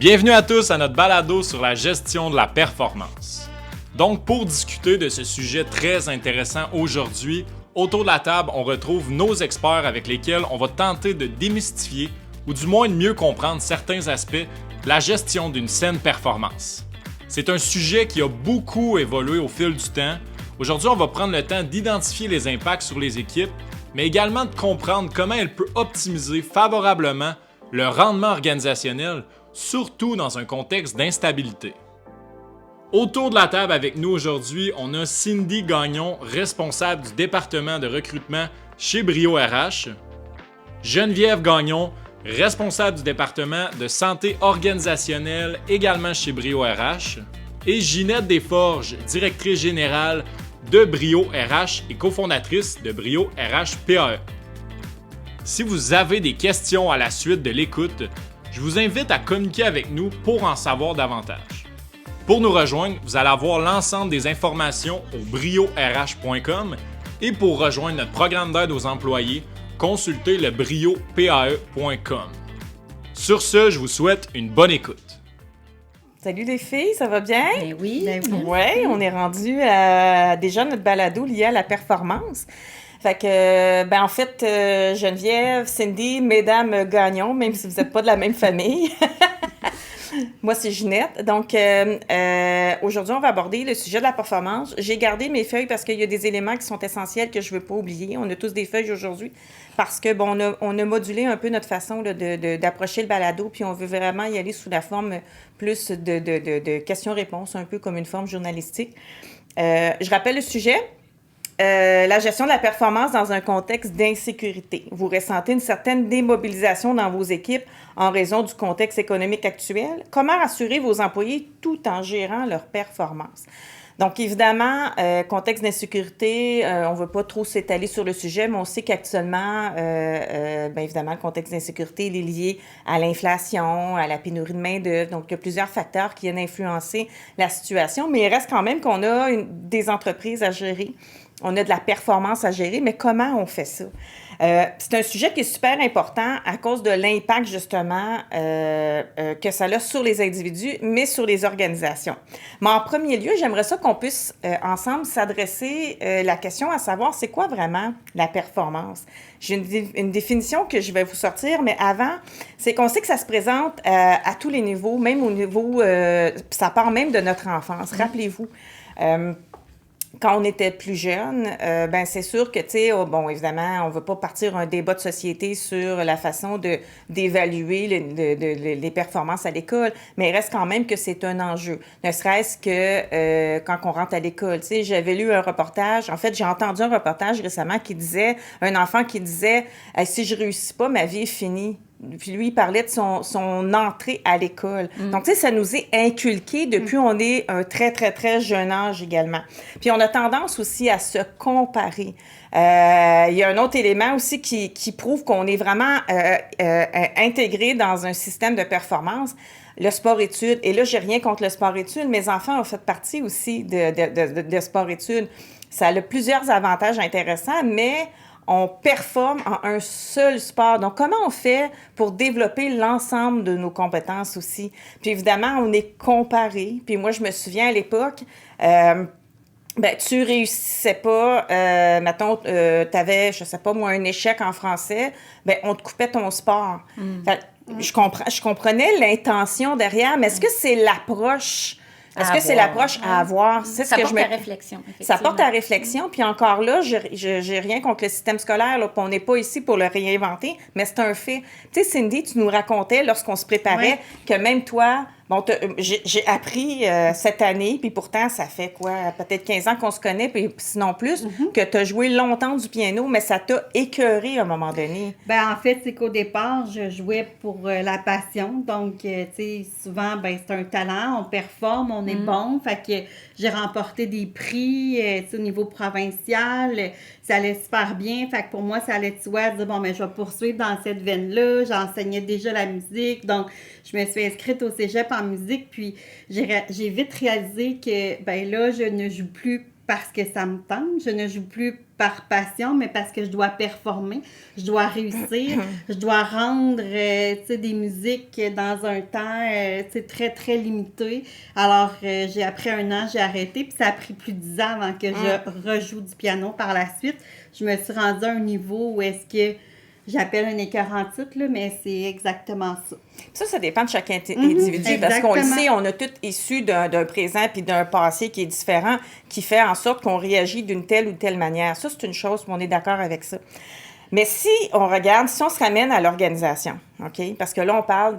Bienvenue à tous à notre balado sur la gestion de la performance. Donc, pour discuter de ce sujet très intéressant aujourd'hui, autour de la table, on retrouve nos experts avec lesquels on va tenter de démystifier ou du moins de mieux comprendre certains aspects de la gestion d'une saine performance. C'est un sujet qui a beaucoup évolué au fil du temps. Aujourd'hui, on va prendre le temps d'identifier les impacts sur les équipes, mais également de comprendre comment elles peuvent optimiser favorablement le rendement organisationnel, surtout dans un contexte d'instabilité. Autour de la table avec nous aujourd'hui, on a Cindy Gagnon, responsable du département de recrutement chez Brio RH, Geneviève Gagnon, responsable du département de santé organisationnelle également chez Brio RH, et Ginette Desforges, directrice générale de Brio RH et cofondatrice de Brio RH PAE. Si vous avez des questions à la suite de l'écoute, je vous invite à communiquer avec nous pour en savoir davantage. Pour nous rejoindre, vous allez avoir l'ensemble des informations au briorh.com et pour rejoindre notre programme d'aide aux employés, consultez le briopae.com. Sur ce, je vous souhaite une bonne écoute. Salut les filles, ça va bien? Ben oui. Oui, on est rendu à déjà notre balado lié à la performance. Fait que, en fait, Geneviève, Cindy, mesdames Gagnon, même si vous n'êtes pas de la même famille. Moi, c'est Ginette. Donc, aujourd'hui, on va aborder le sujet de la performance. J'ai gardé mes feuilles parce qu'il y a des éléments qui sont essentiels que je ne veux pas oublier. On a tous des feuilles aujourd'hui parce que, on a modulé un peu notre façon là, d'approcher le balado, puis on veut vraiment y aller sous la forme plus de questions-réponses, un peu comme une forme journalistique. Je rappelle le sujet. La gestion de la performance dans un contexte d'insécurité. Vous ressentez une certaine démobilisation dans vos équipes en raison du contexte économique actuel. Comment rassurer vos employés tout en gérant leur performance? Donc, évidemment, contexte d'insécurité, on ne veut pas trop s'étaler sur le sujet, mais on sait qu'actuellement, évidemment, le contexte d'insécurité il est lié à l'inflation, à la pénurie de main-d'œuvre. Donc, il y a plusieurs facteurs qui viennent influencer la situation, mais il reste quand même qu'on a des entreprises à gérer. On a de la performance à gérer, mais comment on fait ça? C'est un sujet qui est super important à cause de l'impact, justement, que ça a sur les individus, mais sur les organisations. Mais en premier lieu, j'aimerais ça qu'on puisse, ensemble, s'adresser la question à savoir, c'est quoi vraiment la performance? J'ai une définition que je vais vous sortir, mais avant, c'est qu'on sait que ça se présente à tous les niveaux, même au niveau, ça part même de notre enfance. Rappelez-vous, quand on était plus jeune, c'est sûr que, tu sais, évidemment, on ne veut pas partir un débat de société sur la façon d'évaluer les performances à l'école, mais il reste quand même que c'est un enjeu. Ne serait-ce que quand on rentre à l'école. Tu sais, j'avais lu un reportage, en fait, j'ai entendu un reportage récemment qui disait, un enfant qui disait « Si je réussis pas, ma vie est finie ». Puis lui, il parlait de son entrée à l'école. Donc, tu sais, ça nous est inculqué depuis on est un très, très, très jeune âge également. Puis on a tendance aussi à se comparer. Il y a un autre élément aussi qui prouve qu'on est vraiment intégré dans un système de performance, le sport-études. Et là, j'ai rien contre le sport-études. Mes enfants ont fait partie aussi de sport-études. Ça a plusieurs avantages intéressants, mais on performe en un seul sport. Donc, comment on fait pour développer l'ensemble de nos compétences aussi? Puis évidemment, on est comparé. Puis moi, je me souviens à l'époque, tu réussissais pas, mettons, t'avais, je sais pas moi, un échec en français, on te coupait ton sport. Fait, je comprenais l'intention derrière, mais est-ce que c'est l'approche? Est-ce que c'est l'approche à avoir? C'est ça porte à réflexion, Ça porte à réflexion. Puis encore là, j'ai rien contre le système scolaire. Là, on n'est pas ici pour le réinventer, mais c'est un fait. Tu sais, Cindy, tu nous racontais lorsqu'on se préparait que même toi, j'ai appris cette année, puis pourtant, ça fait quoi? Peut-être 15 ans qu'on se connaît, puis sinon plus, que tu as joué longtemps du piano, mais ça t'a écœuré à un moment donné. En fait, c'est qu'au départ, je jouais pour la passion. Donc, tu sais, souvent, c'est un talent, on performe, on est bon. Fait que j'ai remporté des prix, au niveau provincial. Ça allait super bien. Fait que pour moi, ça allait de soi dire, je vais poursuivre dans cette veine-là. J'enseignais déjà la musique. Donc, je me suis inscrite au cégep en musique. Puis, j'ai vite réalisé que, là, je ne joue plus parce que ça me tente. Je ne joue plus par passion, mais parce que je dois performer, je dois réussir, je dois rendre des musiques dans un temps très, très limité. Alors, après 1 an, j'ai arrêté, puis ça a pris plus de 10 ans avant que je rejoue du piano par la suite. Je me suis rendue à un niveau où est-ce que j'appelle un écœur en titre, là, mais c'est exactement ça. Ça dépend de chaque individu, parce qu'on le exactement. sait, on a tous issu d'un présent puis d'un passé qui est différent, qui fait en sorte qu'on réagit d'une telle ou telle manière. Ça, c'est une chose, on est d'accord avec ça. Mais si on regarde, si on se ramène à l'organisation, OK? Parce que là, on parle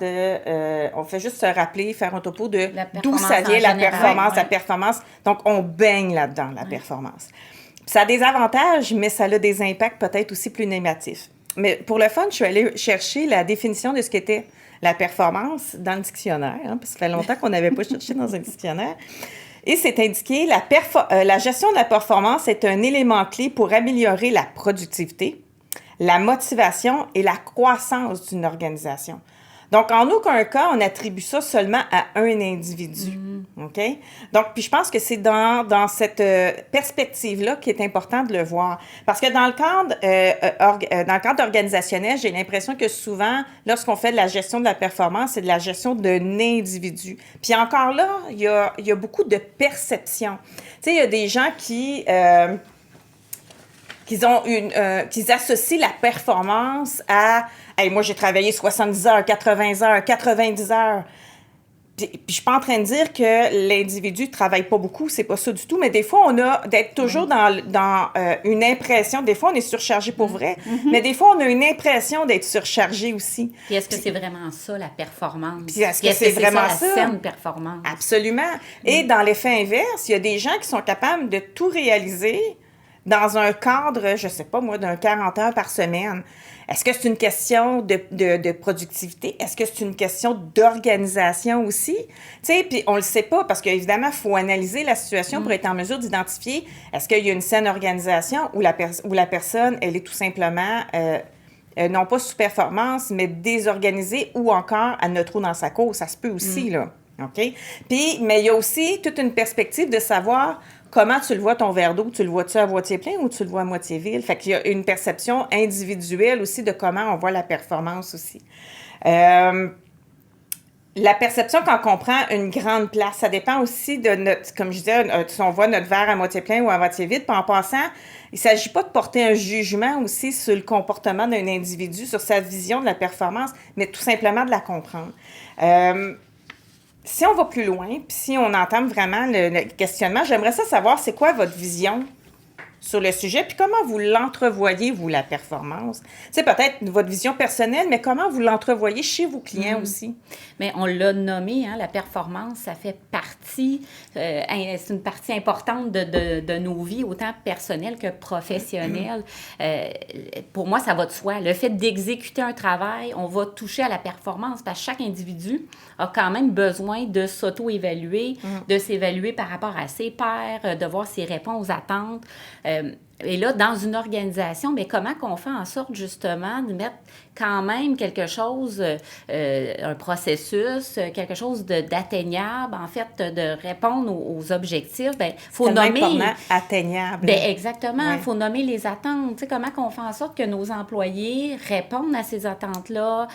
on fait juste se rappeler, faire un topo de d'où ça vient, la performance. Donc, on baigne là-dedans, la performance. Ça a des avantages, mais ça a des impacts peut-être aussi plus négatifs. Mais pour le fun, je suis allée chercher la définition de ce qu'était la performance dans le dictionnaire, parce que ça fait longtemps qu'on n'avait pas cherché dans un dictionnaire. Et c'est indiqué, la gestion de la performance est un élément clé pour améliorer la productivité, la motivation et la croissance d'une organisation. Donc, en aucun cas, on attribue ça seulement à un individu. OK? Donc, puis je pense que c'est dans cette perspective-là qu'il est important de le voir. Parce que dans le cadre organisationnel, j'ai l'impression que souvent, lorsqu'on fait de la gestion de la performance, c'est de la gestion d'un individu. Puis encore là, il y a beaucoup de perceptions. Tu sais, il y a des gens qui associent la performance à hey, moi, j'ai travaillé 70 heures, 80 heures, 90 heures. Puis je suis pas en train de dire que l'individu travaille pas beaucoup, c'est pas ça du tout, mais des fois, on a d'être toujours dans une impression, des fois, on est surchargé pour vrai, mais des fois, on a une impression d'être surchargé aussi. Puis est-ce que c'est vraiment ça, la performance? Puis est-ce que c'est vraiment ça? La saine performance? Absolument. Et dans l'effet inverse, il y a des gens qui sont capables de tout réaliser dans un cadre, je sais pas moi, d'un 40 heures par semaine. Est-ce que c'est une question de productivité? Est-ce que c'est une question d'organisation aussi? Tu sais, puis on le sait pas parce qu'évidemment, il faut analyser la situation pour être en mesure d'identifier est-ce qu'il y a une saine organisation ou la personne, elle est tout simplement, non pas sous performance, mais désorganisée ou encore elle a trop dans sa course. Ça se peut aussi, là. OK? Puis, mais il y a aussi toute une perspective de savoir comment tu le vois ton verre d'eau. Tu le vois-tu à moitié plein ou tu le vois à moitié vide? Fait qu'il y a une perception individuelle aussi de comment on voit la performance aussi. La perception quand on prend une grande place, ça dépend aussi de notre, comme je disais, si on voit notre verre à moitié plein ou à moitié vide. Puis en passant, il ne s'agit pas de porter un jugement aussi sur le comportement d'un individu, sur sa vision de la performance, mais tout simplement de la comprendre. Si on va plus loin, puis si on entame vraiment le questionnement, j'aimerais ça savoir c'est quoi votre vision sur le sujet, puis comment vous l'entrevoyez, vous, la performance? C'est peut-être votre vision personnelle, mais comment vous l'entrevoyez chez vos clients aussi? Mais on l'a nommé, hein, la performance, ça fait partie, c'est une partie importante de nos vies, autant personnelles que professionnelles. Pour moi, ça va de soi. Le fait d'exécuter un travail, on va toucher à la performance, parce que chaque individu a quand même besoin de s'auto-évaluer, de s'évaluer par rapport à ses pairs, de voir s'il répond aux attentes. Et là, dans une organisation, bien, comment qu'on fait en sorte, justement, de mettre quand même quelque chose, un processus, quelque chose d'atteignable, en fait, de répondre aux objectifs. Bien, il faut nommer... atteignable. Bien, exactement. Il faut nommer les attentes. Tu sais, comment qu'on fait en sorte que nos employés répondent à ces attentes-là,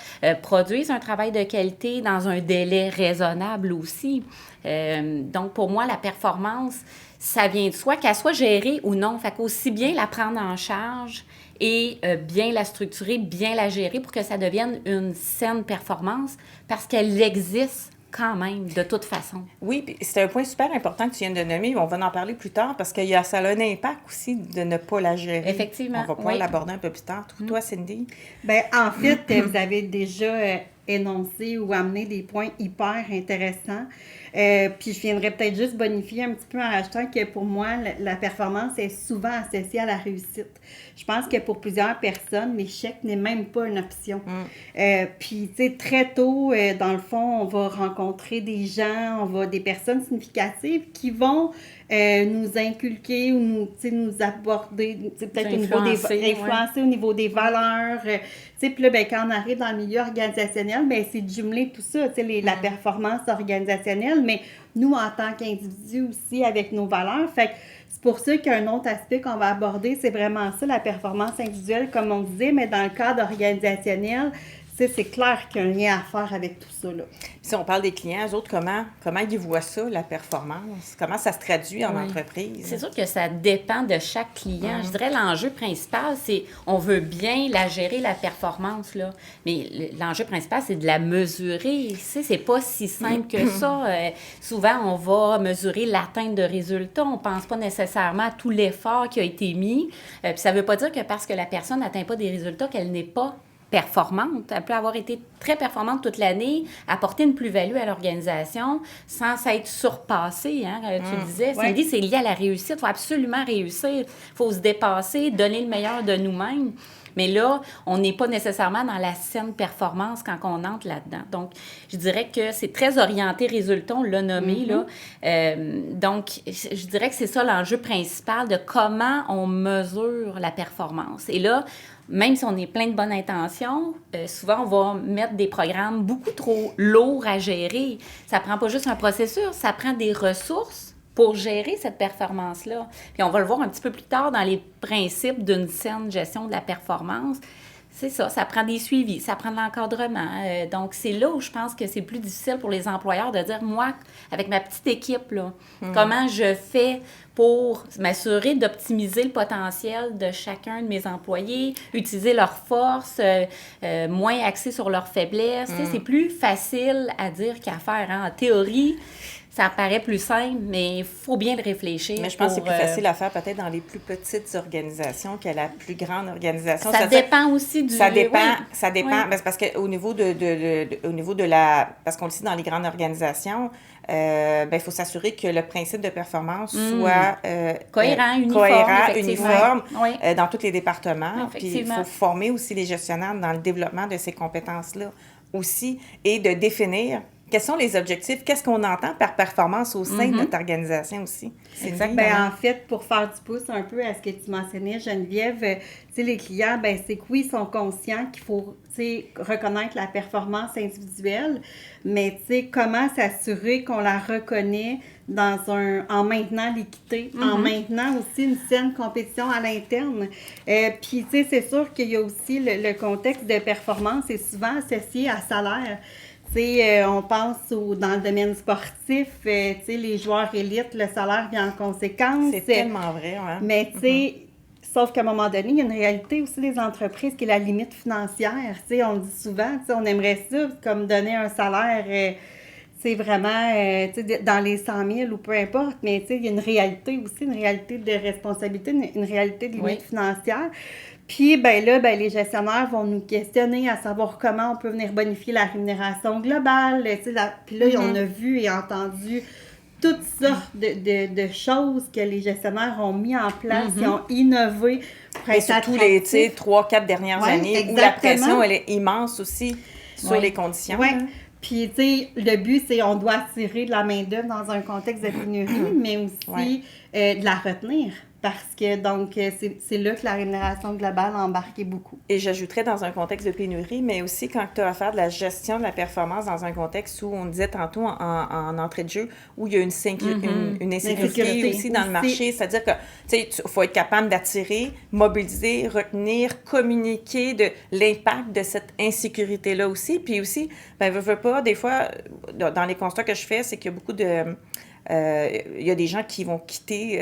produisent un travail de qualité dans un délai raisonnable aussi. Donc, pour moi, la performance... ça vient de soi, qu'elle soit gérée ou non. Fait qu'aussi bien la prendre en charge et bien la structurer, bien la gérer pour que ça devienne une saine performance parce qu'elle existe quand même, de toute façon. Oui, puis c'est un point super important que tu viens de nommer. On va en parler plus tard parce que ça a un impact aussi de ne pas la gérer. Effectivement. On va pouvoir l'aborder un peu plus tard. Toi, Cindy? Bien, en fait, vous avez déjà énoncé ou amené des points hyper intéressants. Puis je viendrais peut-être juste bonifier un petit peu en rajoutant que pour moi, la performance est souvent associée à la réussite. Je pense que pour plusieurs personnes, l'échec n'est même pas une option. Puis, tu sais, très tôt, dans le fond, on va rencontrer des gens, des personnes significatives qui vont nous inculquer ou nous aborder, peut-être influencer au niveau des valeurs. Puis là, ben, quand on arrive dans le milieu organisationnel, ben, c'est de jumeler tout ça, la performance organisationnelle, mais nous, en tant qu'individus aussi, avec nos valeurs. Fait que C'est pour ça qu'un autre aspect qu'on va aborder, c'est vraiment ça, la performance individuelle, comme on disait, mais dans le cadre organisationnel, c'est clair qu'il y a un lien à faire avec tout ça, là. Si on parle des clients, eux autres, comment ils voient ça, la performance? Comment ça se traduit en entreprise? C'est sûr que ça dépend de chaque client. Je dirais l'enjeu principal, c'est on veut bien la gérer, la performance, là. Mais l'enjeu principal, c'est de la mesurer. Tu sais, c'est pas si simple que ça. Souvent, on va mesurer l'atteinte de résultats. On pense pas nécessairement à tout l'effort qui a été mis. Puis ça veut pas dire que parce que la personne n'atteint pas des résultats, qu'elle n'est pas performante. Elle peut avoir été très performante toute l'année, apporter une plus-value à l'organisation sans s'être surpassée. Hein? Tu le disais, Cindy, c'est lié à la réussite. Il faut absolument réussir. Il faut se dépasser, donner le meilleur de nous-mêmes. Mais là, on n'est pas nécessairement dans la saine performance quand on entre là-dedans. Donc, je dirais que c'est très orienté résultat, on l'a nommé, là. Donc, je dirais que c'est ça l'enjeu principal de comment on mesure la performance. Et là, même si on est plein de bonnes intentions, souvent, on va mettre des programmes beaucoup trop lourds à gérer. Ça prend pas juste un processus, ça prend des ressources pour gérer cette performance-là. Puis on va le voir un petit peu plus tard dans les principes d'une saine gestion de la performance. C'est ça, ça prend des suivis, ça prend de l'encadrement. Donc, c'est là où je pense que c'est plus difficile pour les employeurs de dire, moi, avec ma petite équipe, là, comment je fais pour m'assurer d'optimiser le potentiel de chacun de mes employés, utiliser leurs forces, moins axer sur leurs faiblesses. Tu sais, c'est plus facile à dire qu'à faire. Hein. En théorie, ça paraît plus simple, mais il faut bien le réfléchir. Mais je pense que c'est plus facile à faire peut-être dans les plus petites organisations que la plus grande organisation. Ça dépend aussi du... Ça dépend. Oui. Ça dépend. Oui. Parce qu'au niveau au niveau de la... Parce qu'on le dit dans les grandes organisations, il faut s'assurer que le principe de performance soit... cohérent, uniforme, uniforme oui. Dans tous les départements. Puis il faut former aussi les gestionnaires dans le développement de ces compétences-là aussi et de définir quels sont les objectifs, qu'est-ce qu'on entend par performance au sein de notre organisation aussi. Exactement. En fait, pour faire du pouce un peu à ce que tu mentionnais, Geneviève, tu sais, les clients, c'est que oui, ils sont conscients qu'il faut, tu sais, reconnaître la performance individuelle, mais tu sais, comment s'assurer qu'on la reconnaît en maintenant l'équité, en maintenant aussi une saine compétition à l'interne. Puis, tu sais, c'est sûr qu'il y a aussi le contexte de performance est souvent associé à salaire. T'sais, on pense dans le domaine sportif, les joueurs élites, le salaire vient en conséquence. C'est tellement vrai, hein? Mais sauf qu'à un moment donné, il y a une réalité aussi des entreprises qui est la limite financière. On le dit souvent, on aimerait ça, comme donner un salaire, vraiment dans les 100 000 ou peu importe, mais il y a une réalité aussi, une réalité de responsabilité, une réalité de limite financière. Puis, les gestionnaires vont nous questionner à savoir comment on peut venir bonifier la rémunération globale. Puis là, on a vu et entendu toutes sortes de choses que les gestionnaires ont mis en place, qui ont innové pour être surtout les 3-4 dernières années, exactement. Où la pression, elle est immense aussi sur les conditions. Oui. Puis, le but, c'est on doit attirer de la main-d'œuvre dans un contexte de pénurie, mais aussi de la retenir. Parce que, donc, c'est là que la rémunération globale a embarqué beaucoup. Et j'ajouterais dans un contexte de pénurie, mais aussi quand tu as à faire de la gestion de la performance dans un contexte où on disait tantôt en entrée de jeu, où il y a une insécurité aussi dans le marché. C'est-à-dire que, tu sais, il faut être capable d'attirer, mobiliser, retenir, communiquer de l'impact de cette insécurité-là aussi. Puis aussi, veux pas, des fois, dans les constats que je fais, c'est qu'il y a beaucoup de... il y a des gens qui vont quitter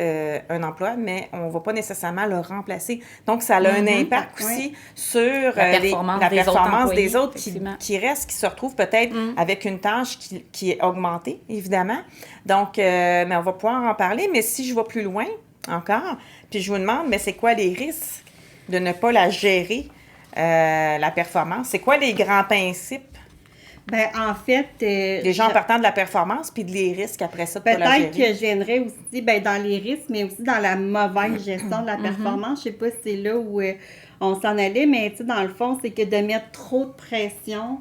un emploi, mais on ne va pas nécessairement le remplacer. Donc, ça a un impact aussi sur la performance des autres qui restent, qui se retrouvent peut-être avec une tâche qui est augmentée, évidemment. Donc, mais on va pouvoir en parler. Mais si je vais plus loin encore, puis je vous demande, mais c'est quoi les risques de ne pas la gérer, la performance? C'est quoi les grands principes? En fait... les gens partant de la performance, puis les risques après ça, pour la gérer. Peut-être que je viendrais aussi dans les risques, mais aussi dans la mauvaise gestion de la performance. Je ne sais pas si c'est là où on s'en allait, mais dans le fond, c'est que de mettre trop de pression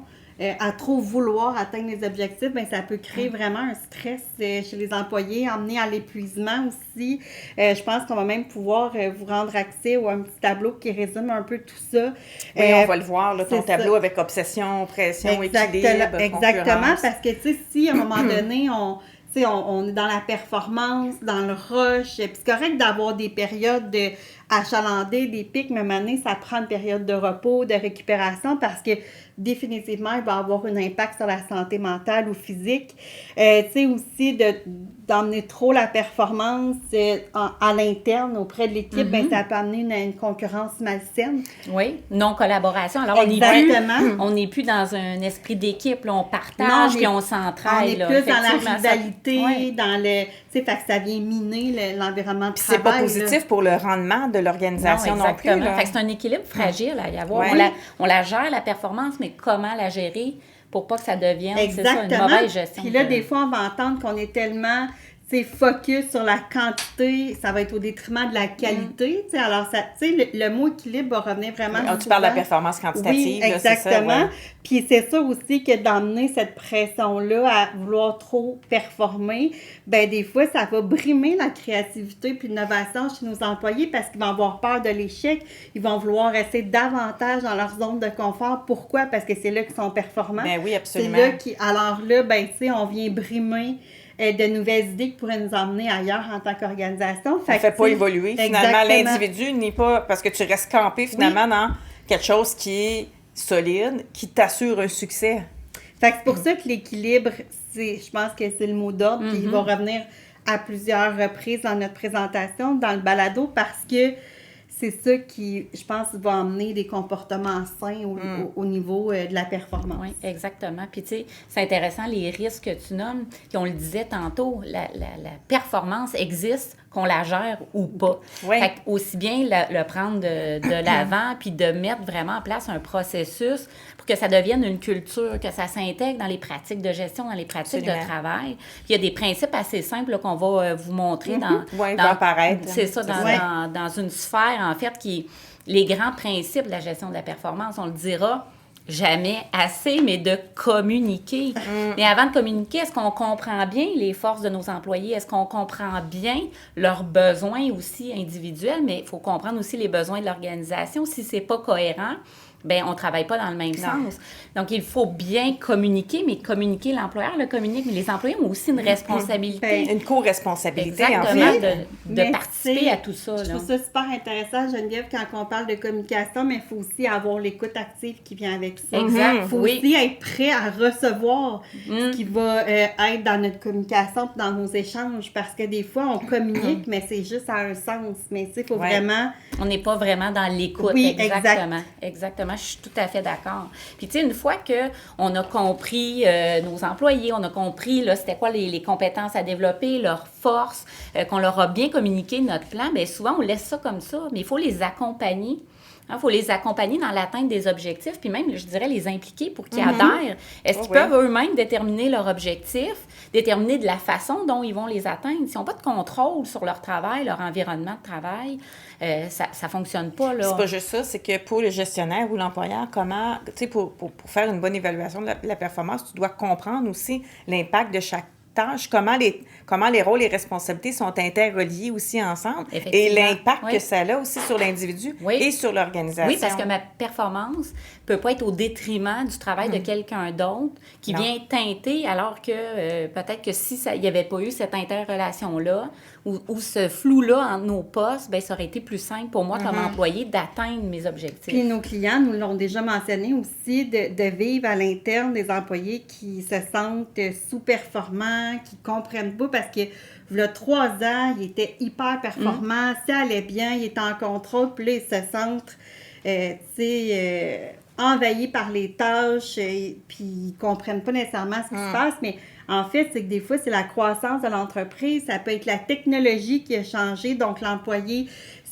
à trop vouloir atteindre les objectifs, ça peut créer vraiment un stress chez les employés, emmener à l'épuisement aussi. Je pense qu'on va même pouvoir vous rendre accès à un petit tableau qui résume un peu tout ça. Oui, on va le voir, là, ton tableau avec obsession, pression, équilibre, Exactement, parce que, si à un moment donné, tu sais, on est dans la performance, dans le rush. Puis c'est correct d'avoir des périodes achalandées, des pics, mais à un moment donné, ça prend une période de repos, de récupération, parce que définitivement, il va avoir un impact sur la santé mentale ou physique. Tu sais, aussi, d'emmener trop la performance à l'interne auprès de l'équipe, ben ça peut amener une concurrence malsaine. Oui, non-collaboration. Alors, on n'est plus dans un esprit d'équipe, là, on partage, puis on s'entraide. On est plus dans la rivalité, dans le... Tu sais, fait que ça vient miner l'environnement de travail. C'est pas positif pour le rendement de l'organisation non plus. Là. Fait que c'est un équilibre fragile à y avoir. On la gère, la performance, mais comment la gérer pour pas que ça devienne une mauvaise gestion. Puis là, des fois, on va entendre qu'on est tellement focus sur la quantité, ça va être au détriment de la qualité. Alors, le mot équilibre va revenir vraiment... tu parles de la performance quantitative. Oui, exactement. C'est ça, Puis c'est sûr aussi que d'emmener cette pression-là à vouloir trop performer, ben des fois, ça va brimer la créativité puis l'innovation chez nos employés parce qu'ils vont avoir peur de l'échec. Ils vont vouloir rester davantage dans leur zone de confort. Pourquoi? Parce que c'est là qu'ils sont performants. Ben oui, absolument. Alors là, ben tu sais, on vient brimer de nouvelles idées qui pourraient nous emmener ailleurs en tant qu'organisation. Ça ne fait pas évoluer, finalement, l'individu, ni pas... Parce que tu restes campé, finalement, dans quelque chose qui est solide, qui t'assure un succès. Fait que c'est pour ça que l'équilibre, je pense que c'est le mot d'ordre, puis il va revenir à plusieurs reprises dans notre présentation, dans le balado, parce que c'est ça qui, je pense, va amener des comportements sains au niveau de la performance. Oui, exactement. Puis, tu sais, c'est intéressant, les risques que tu nommes. Puis, on le disait tantôt, la performance existe, qu'on la gère ou pas. Oui. Fait aussi bien le prendre de l'avant, puis de mettre vraiment en place un processus pour que ça devienne une culture, que ça s'intègre dans les pratiques de gestion, dans les pratiques de travail. Puis, il y a des principes assez simples là, qu'on va vous montrer va apparaître. C'est ça, dans une sphère, en fait, qui est les grands principes de la gestion de la performance. On le dira jamais assez, mais de communiquer. Mais avant de communiquer, est-ce qu'on comprend bien les forces de nos employés? Est-ce qu'on comprend bien leurs besoins aussi individuels? Mais il faut comprendre aussi les besoins de l'organisation. Si c'est pas cohérent, bien, on ne travaille pas dans le même sens. Donc, il faut bien communiquer, mais communiquer, l'employeur le communique, mais les employés ont aussi une responsabilité. Une co-responsabilité, exactement, en fait. de participer à tout ça. Je trouve ça super intéressant, Geneviève, quand on parle de communication, mais il faut aussi avoir l'écoute active qui vient avec ça. Exact, Il faut aussi être prêt à recevoir ce qui va être dans notre communication et dans nos échanges, parce que des fois, on communique, mais c'est juste à un sens. Mais tu sais, il faut vraiment... On n'est pas vraiment dans l'écoute. Oui, Exactement. Je suis tout à fait d'accord. Puis, tu sais, une fois qu'on a compris nos employés, on a compris, là, c'était quoi les compétences à développer, leurs forces, qu'on leur a bien communiqué notre plan, bien, souvent, on laisse ça comme ça, mais il faut les accompagner. Il faut les accompagner dans l'atteinte des objectifs, puis même, je dirais, les impliquer pour qu'ils adhèrent. Est-ce qu'ils peuvent eux-mêmes déterminer leurs objectifs, déterminer de la façon dont ils vont les atteindre? S'ils n'ont pas de contrôle sur leur travail, leur environnement de travail, ça ne fonctionne pas. Là. C'est pas juste ça, c'est que pour le gestionnaire ou l'employeur, comment, tu sais, pour faire une bonne évaluation de la performance, tu dois comprendre aussi l'impact de chaque tâche, comment les rôles et responsabilités sont interreliés aussi ensemble et l'impact que ça a aussi sur l'individu et sur l'organisation. Oui, parce que ma performance ne peut pas être au détriment du travail de quelqu'un d'autre qui vient teinter, alors que peut-être que si il n'y avait pas eu cette interrelation-là ou ce flou-là entre nos postes, bien, ça aurait été plus simple pour moi comme employé d'atteindre mes objectifs. Puis nos clients nous l'ont déjà mentionné aussi, de vivre à l'interne des employés qui se sentent sous-performants, qui ne comprennent pas parce que il y a 3 ans, ils étaient hyper performants, ça allait bien, ils étaient en contrôle, puis là, ils se sentent, envahis par les tâches, puis ils ne comprennent pas nécessairement ce qui se passe, mais en fait, c'est que des fois, c'est la croissance de l'entreprise, ça peut être la technologie qui a changé, donc l'employé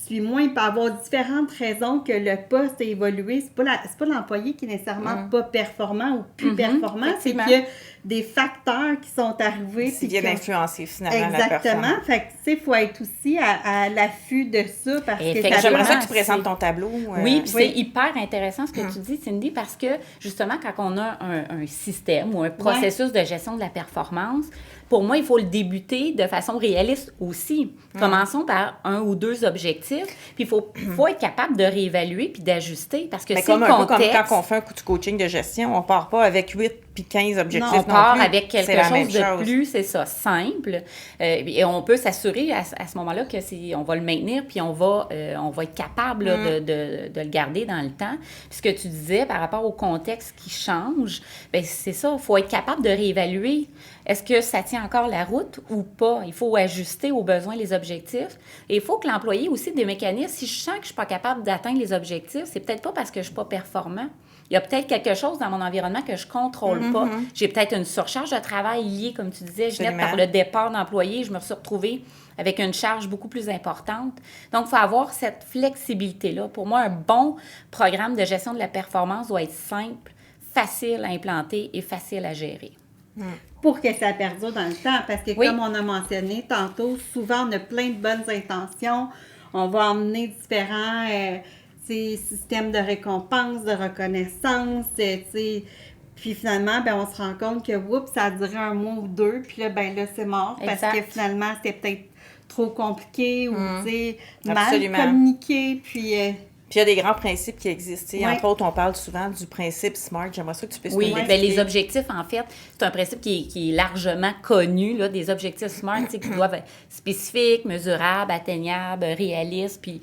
suit moins, il peut avoir différentes raisons que le poste a évolué. C'est pas l'employé qui est nécessairement pas performant ou plus performant, c'est qu'il y a des facteurs qui sont arrivés. Qui viennent influencer finalement la performance. Exactement. Fait que, tu sais, il faut être aussi à l'affût de ça parce que j'aimerais ça que tu présentes ton tableau. Oui, puis c'est hyper intéressant ce que tu dis, Cindy, parce que justement, quand on a un système ou un processus de gestion de la performance, pour moi, il faut le débuter de façon réaliste aussi. Commençons par 1 ou 2 objectifs, puis il faut être capable de réévaluer puis d'ajuster, parce que c'est le contexte... Comme quand on fait un coup de coaching de gestion, on part pas avec 8 puis 15 objectifs Non, on part plus. avec C'est quelque la chose même de plus, c'est ça, simple. Et on peut s'assurer à ce moment-là que on va le maintenir, puis on va être capable là, de le garder dans le temps. Puis ce que tu disais par rapport au contexte qui change, bien, c'est ça, il faut être capable de réévaluer. Est-ce que ça tient encore la route ou pas? Il faut ajuster aux besoins les objectifs. Et il faut que l'employé aussi des mécanismes, si je sens que je ne suis pas capable d'atteindre les objectifs, c'est peut-être pas parce que je ne suis pas performant. Il y a peut-être quelque chose dans mon environnement que je ne contrôle pas. J'ai peut-être une surcharge de travail liée, comme tu disais, Ginette, par le départ d'employés. Je me suis retrouvée avec une charge beaucoup plus importante. Donc, il faut avoir cette flexibilité-là. Pour moi, un bon programme de gestion de la performance doit être simple, facile à implanter et facile à gérer. Pour que ça perdure dans le temps. Parce que, Oui. comme on a mentionné tantôt, souvent, on a plein de bonnes intentions. On va emmener différents systèmes de récompense, de reconnaissance, puis finalement, ben, on se rend compte que, oups, ça a duré un mois ou deux, puis là, ben là, c'est mort. Parce Exact. que finalement, c'était peut-être trop compliqué ou, mal Absolument. communiqué, puis... Puis il y a des grands principes qui existent. Tu sais, Ouais. Entre autres, on parle souvent du principe SMART. J'aimerais ça que tu puisses Oui, nous bien, expliquer. les objectifs, en fait, c'est un principe qui est largement connu, là, des objectifs SMART, tu sais, qui doivent être spécifiques, mesurables, atteignables, réalistes, puis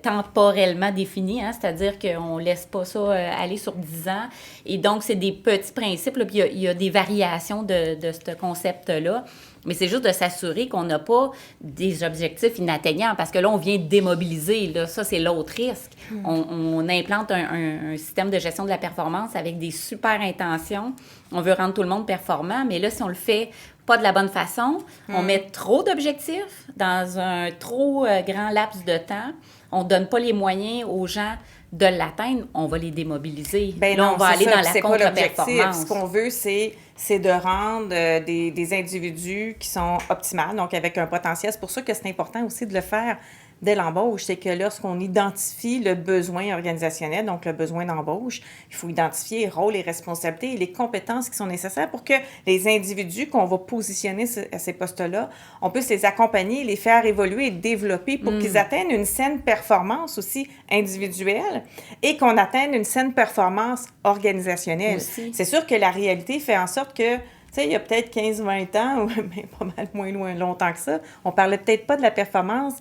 temporellement définis, hein, c'est-à-dire qu'on ne laisse pas ça aller sur 10 ans. Et donc, c'est des petits principes, là, puis il y a des variations de ce concept-là. Mais c'est juste de s'assurer qu'on n'a pas des objectifs inatteignables, parce que là, on vient démobiliser. Là, ça, c'est l'autre risque. On implante un système de gestion de la performance avec des super intentions. On veut rendre tout le monde performant, mais là, si on le fait pas de la bonne façon, on met trop d'objectifs dans un trop grand laps de temps, on donne pas les moyens aux gens de l'atteindre, on va les démobiliser. Ben là, non, on va c'est aller ça, dans puis la c'est pas l'objectif. contre-performance. Ce qu'on veut, c'est de rendre des individus qui sont optimales, donc avec un potentiel. C'est pour ça que c'est important aussi de le faire dès l'embauche. C'est que lorsqu'on identifie le besoin organisationnel, donc le besoin d'embauche, il faut identifier les rôles, les responsabilités et les compétences qui sont nécessaires pour que les individus qu'on va positionner à ces postes-là, on puisse les accompagner, les faire évoluer et développer pour qu'ils atteignent une saine performance aussi individuelle et qu'on atteigne une saine performance organisationnelle. Aussi. C'est sûr que la réalité fait en sorte que, tu sais, il y a peut-être 15-20 ans, ou même pas mal moins longtemps que ça, on parlait peut-être pas de la performance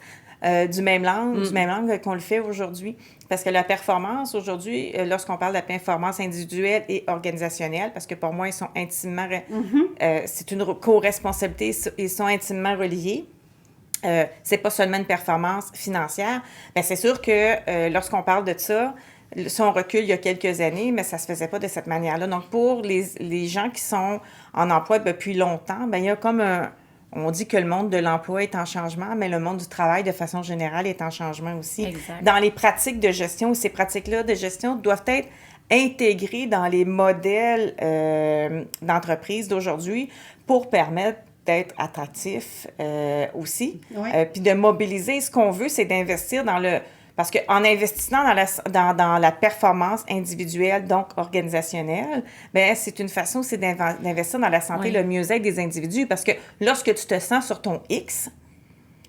du même langue qu'on le fait aujourd'hui. Parce que la performance, aujourd'hui, lorsqu'on parle de la performance individuelle et organisationnelle, parce que pour moi, ils sont intimement... c'est une co-responsabilité, ils sont intimement reliés. C'est pas seulement une performance financière. Bien, c'est sûr que lorsqu'on parle de ça, si on recule il y a quelques années, mais ça se faisait pas de cette manière-là. Donc, pour les gens qui sont en emploi depuis longtemps, bien, il y a comme on dit que le monde de l'emploi est en changement, mais le monde du travail, de façon générale, est en changement aussi. Exact. Dans les pratiques de gestion, ces pratiques-là de gestion doivent être intégrées dans les modèles d'entreprise d'aujourd'hui pour permettre d'être attractif aussi. Ouais. Puis de mobiliser, ce qu'on veut, c'est d'investir dans le... Parce qu'en investissant dans la performance individuelle, donc organisationnelle, bien, c'est une façon aussi d'investir dans la santé, Oui. le mieux-être des individus. Parce que lorsque tu te sens sur ton X,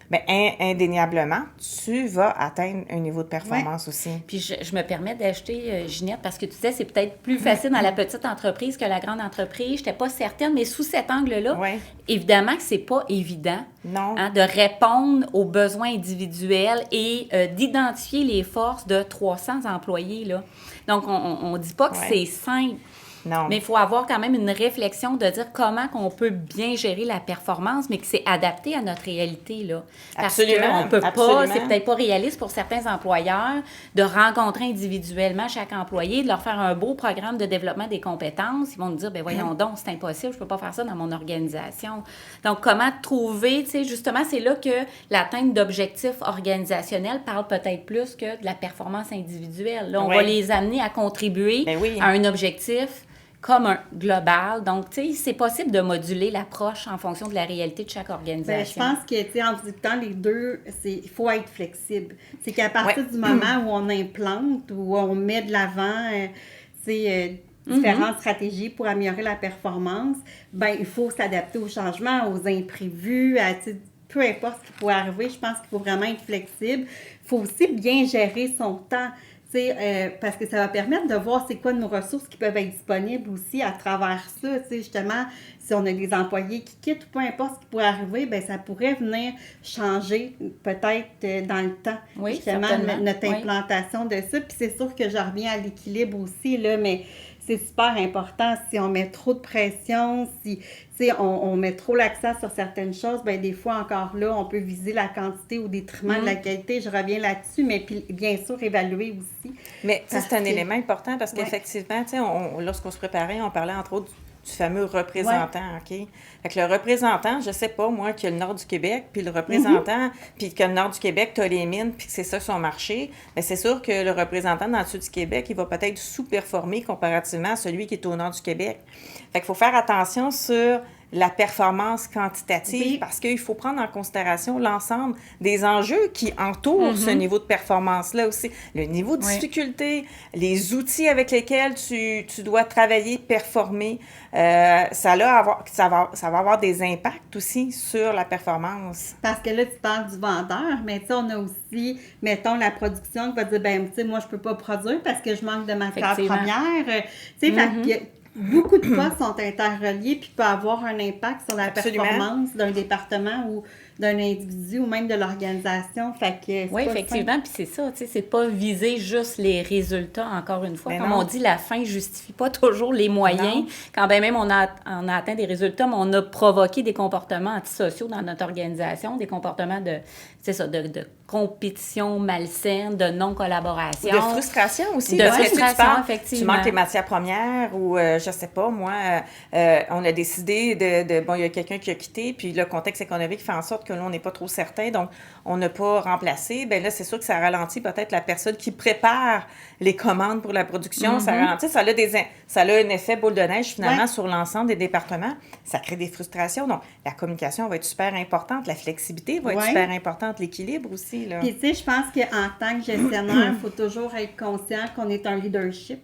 bien, indéniablement, tu vas atteindre un niveau de performance aussi. Puis je me permets d'ajouter, Ginette, parce que tu disais c'est peut-être plus facile dans la petite entreprise que la grande entreprise. Je n'étais pas certaine, mais sous cet angle-là, Ouais. évidemment que c'est pas évident Non. de répondre aux besoins individuels et d'identifier les forces de 300 employés. Là. Donc, on ne dit pas que Ouais. c'est simple. Non. Mais il faut avoir quand même une réflexion de dire comment qu'on peut bien gérer la performance, mais que c'est adapté à notre réalité, là. Parce Absolument, qu'on peut pas, absolument. c'est peut-être pas réaliste pour certains employeurs de rencontrer individuellement chaque employé, de leur faire un beau programme de développement des compétences. Ils vont nous dire, ben voyons donc, c'est impossible, je peux pas faire ça dans mon organisation. Donc, comment trouver, tu sais, justement, c'est là que l'atteinte d'objectifs organisationnels parle peut-être plus que de la performance individuelle. Là, on Oui. va les amener à contribuer Ben oui. à un objectif comme un global. Donc, tu sais, c'est possible de moduler l'approche en fonction de la réalité de chaque Ben, organisation. je pense que, tu sais, en discutant les deux, il faut être flexible. C'est qu'à partir du moment où on implante, où on met de l'avant, différentes stratégies pour améliorer la performance, ben il faut s'adapter aux changements, aux imprévus, à, tu sais, peu importe ce qui pourrait arriver. Je pense qu'il faut vraiment être flexible. Il faut aussi bien gérer son temps. Parce que ça va permettre de voir c'est quoi nos ressources qui peuvent être disponibles aussi à travers ça. Justement, si on a des employés qui quittent ou peu importe ce qui pourrait arriver, bien, ça pourrait venir changer peut-être dans le temps. Oui, justement, certainement. notre implantation de ça. Puis c'est sûr que je reviens à l'équilibre aussi, là, mais c'est super important. Si on met trop de pression, si on met trop l'accent sur certaines choses, bien, des fois, encore là, on peut viser la quantité au détriment de la qualité. Je reviens là-dessus, mais puis, bien sûr, évaluer aussi. Mais c'est un élément important parce qu'effectivement, lorsqu'on se préparait, on parlait entre autres du fameux représentant, OK? Fait que le représentant, je sais pas, moi, qui a le nord du Québec, puis le représentant, puis que le nord du Québec, tu as les mines, puis que c'est ça son marché, bien, c'est sûr que le représentant dans le sud du Québec, il va peut-être sous-performer comparativement à celui qui est au nord du Québec. Fait qu'il faut faire attention sur la performance quantitative parce qu'il faut prendre en considération l'ensemble des enjeux qui entourent ce niveau de performance-là aussi. Le niveau de difficulté, les outils avec lesquels tu dois travailler, performer, ça va avoir des impacts aussi sur la performance. Parce que là, tu parles du vendeur, mais tu sais, on a aussi, mettons, la production qui va dire, ben, tu sais, moi, je peux pas produire parce que je manque de matière première. Tu sais, fait que beaucoup de postes sont interreliés puis peuvent avoir un impact sur la performance d'un département ou d'un individu ou même de l'organisation. Fait que oui, effectivement, puis c'est ça, tu sais, c'est pas viser juste les résultats, encore une fois. Comme on dit, la fin justifie pas toujours les moyens. Quand bien même on a atteint des résultats, mais on a provoqué des comportements antisociaux dans notre organisation, des comportements de compétition malsaine, de non-collaboration. De frustration aussi. De frustration, effectivement. Tu manques les matières premières ou, je sais pas, moi, on a décidé bon, il y a quelqu'un qui a quitté, puis le contexte économique fait en sorte que là, on n'est pas trop certain, donc on n'a pas remplacé. Bien là, c'est sûr que ça ralentit peut-être la personne qui prépare les commandes pour la production. Ça ralentit, ça a un effet boule de neige, finalement, sur l'ensemble des départements. Ça crée des frustrations. Donc, la communication va être super importante, la flexibilité va être super importante, l'équilibre aussi. Là. Puis, tu sais, je pense qu'en tant que gestionnaire, il faut toujours être conscient qu'on est un leadership.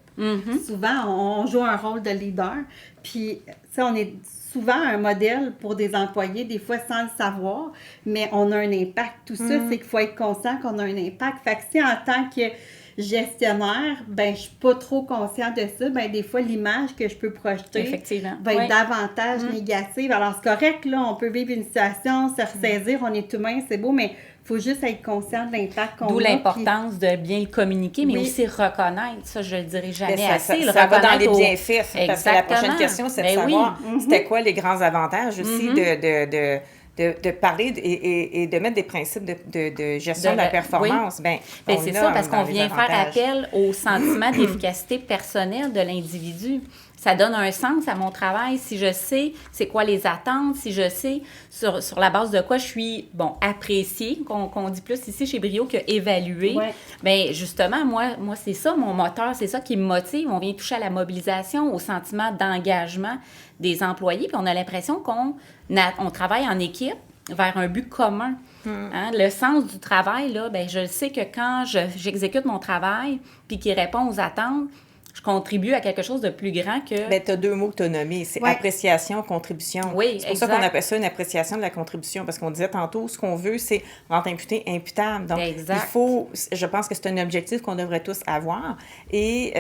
Souvent, on joue un rôle de leader. Puis, tu sais, on est souvent un modèle pour des employés, des fois sans le savoir, mais on a un impact. Tout ça, c'est qu'il faut être conscient qu'on a un impact. Fait que si en tant que gestionnaire, ben je suis pas trop conscient de ça, ben des fois, l'image que je peux projeter va être davantage négative. Alors, c'est correct, là, on peut vivre une situation, se ressaisir, on est humain, c'est beau, mais il faut juste être conscient de l'impact qu'on a. D'où l'importance de bien le communiquer, mais aussi reconnaître. Ça, je le dirai jamais assez. Ça va dans les bienfaits. Parce que la prochaine question, c'est de savoir c'était quoi les grands avantages aussi de parler et de mettre des principes de gestion de la performance. Bien, c'est ça, parce qu'on vient faire appel au sentiment d'efficacité personnelle de l'individu. Ça donne un sens à mon travail si je sais c'est quoi les attentes, si je sais sur la base de quoi je suis, appréciée, qu'on dit plus ici chez Brio que évaluée. Bien, justement, moi c'est ça mon moteur, c'est ça qui me motive. On vient toucher à la mobilisation, au sentiment d'engagement des employés, puis on a l'impression qu'on travaille en équipe vers un but commun. Hein? Le sens du travail, là, bien, je sais que quand j'exécute mon travail puis qu'il répond aux attentes, je contribue à quelque chose de plus grand que... Bien, tu as 2 mots que tu as nommés, c'est appréciation, contribution. Oui, c'est pour ça qu'on appelle ça une appréciation de la contribution, parce qu'on disait tantôt, ce qu'on veut, c'est rente imputée, imputable. Donc, il faut... Je pense que c'est un objectif qu'on devrait tous avoir. Et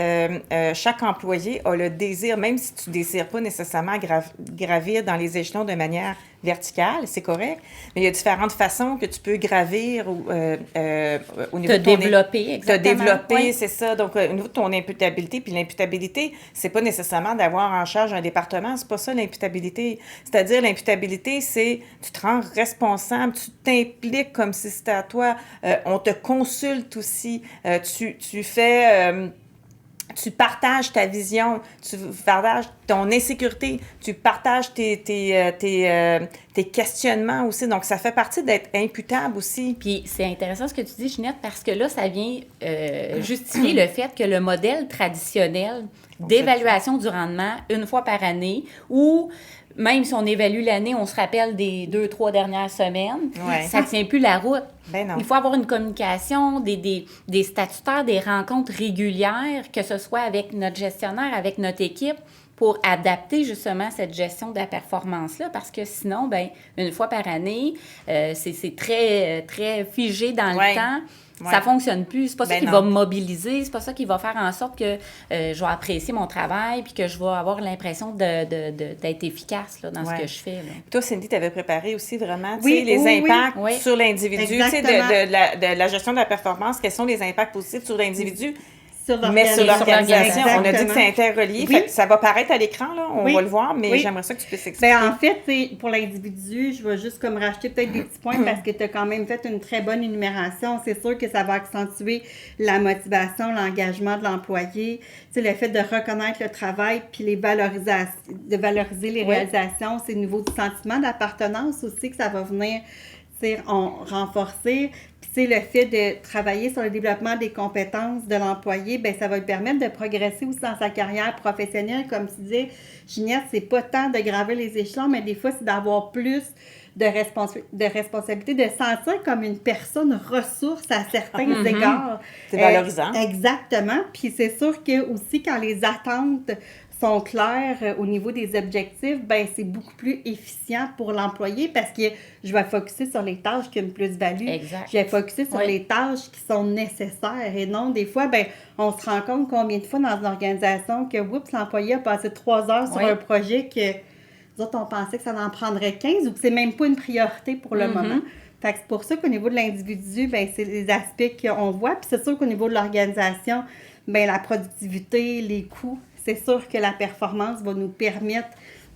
chaque employé a le désir, même si tu ne désires pas nécessairement gravir dans les échelons de manière verticale, c'est correct, mais il y a différentes façons que tu peux gravir au niveau de ton... développer, exactement. Te développer, c'est ça. Donc, au niveau de ton imputabilité, puis l'imputabilité, c'est pas nécessairement d'avoir en charge un département, c'est pas ça l'imputabilité. C'est-à-dire, l'imputabilité, c'est tu te rends responsable, tu t'impliques comme si c'était à toi, on te consulte aussi, tu fais... tu partages ta vision, tu partages ton insécurité, tu partages tes questionnements aussi. Donc, ça fait partie d'être imputable aussi. Puis, c'est intéressant ce que tu dis, Ginette, parce que là, ça vient justifier le fait que le modèle traditionnel d'évaluation du rendement, une fois par année, où même si on évalue l'année, on se rappelle des 2-3 dernières semaines, ça ne tient plus la route. Ben non. Il faut avoir une communication, des statutaires, des rencontres régulières, que ce soit avec notre gestionnaire, avec notre équipe, pour adapter justement cette gestion de la performance-là, parce que sinon, ben une fois par année, c'est très, très figé dans le temps. Ça fonctionne plus. C'est pas ça qui va me mobiliser. C'est pas ça qui va faire en sorte que je vais apprécier mon travail puis que je vais avoir l'impression d'être efficace là, dans ce que je fais. Là. Toi, Cindy, tu avais préparé aussi vraiment les impacts sur l'individu. De la gestion de la performance, quels sont les impacts positifs sur l'individu? Mais sur l'organisation, on a dit que c'est interrelié. Fait que ça va paraître à l'écran, là, on va le voir, mais j'aimerais ça que tu puisses expliquer. En fait, pour l'individu, je vais juste comme racheter peut-être des petits points parce que tu as quand même fait une très bonne énumération. C'est sûr que ça va accentuer la motivation, l'engagement de l'employé, le fait de reconnaître le travail puis de valoriser les réalisations. C'est au niveau du sentiment d'appartenance aussi que ça va venir renforcer. Puis, le fait de travailler sur le développement des compétences de l'employé, bien, ça va lui permettre de progresser aussi dans sa carrière professionnelle. Comme tu disais, Ginette, c'est pas tant de graver les échelons, mais des fois, c'est d'avoir plus de responsabilité, de sentir comme une personne ressource à certains égards. C'est valorisant. Exactement. Puis c'est sûr que aussi, quand les attentes sont clairs au niveau des objectifs, ben c'est beaucoup plus efficient pour l'employé parce que je vais focusser sur les tâches qui ont une plus-value. Exact. Je vais focusser sur les tâches qui sont nécessaires et non, des fois, ben on se rend compte combien de fois dans une organisation que, l'employé a passé 3 heures sur un projet que nous autres, on pensait que ça en prendrait 15 ou que c'est même pas une priorité pour le moment. Fait que c'est pour ça qu'au niveau de l'individu, ben c'est les aspects qu'on voit. Puis c'est sûr qu'au niveau de l'organisation, ben la productivité, les coûts, c'est sûr que la performance va nous permettre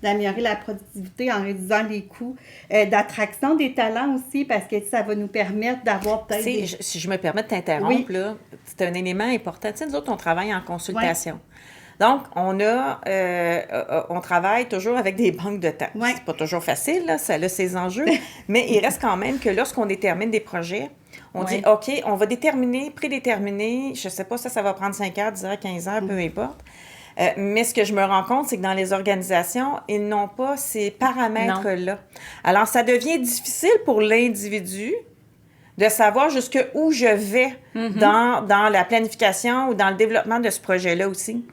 d'améliorer la productivité en réduisant les coûts, d'attraction des talents aussi, parce que ça va nous permettre d'avoir peut-être... Si je me permets de t'interrompre, là, c'est un élément important. Tu sais, nous autres, on travaille en consultation. Donc, on travaille toujours avec des banques de temps. C'est pas toujours facile, là, ça a ses enjeux, mais il reste quand même que lorsqu'on détermine des projets, on dit, OK, on va prédéterminer, je sais pas, ça va prendre 5 heures, 10 heures, 15 heures, peu importe. Mais ce que je me rends compte, c'est que dans les organisations, ils n'ont pas ces paramètres-là. Alors, ça devient difficile pour l'individu de savoir jusqu'où je vais dans la planification ou dans le développement de ce projet-là aussi.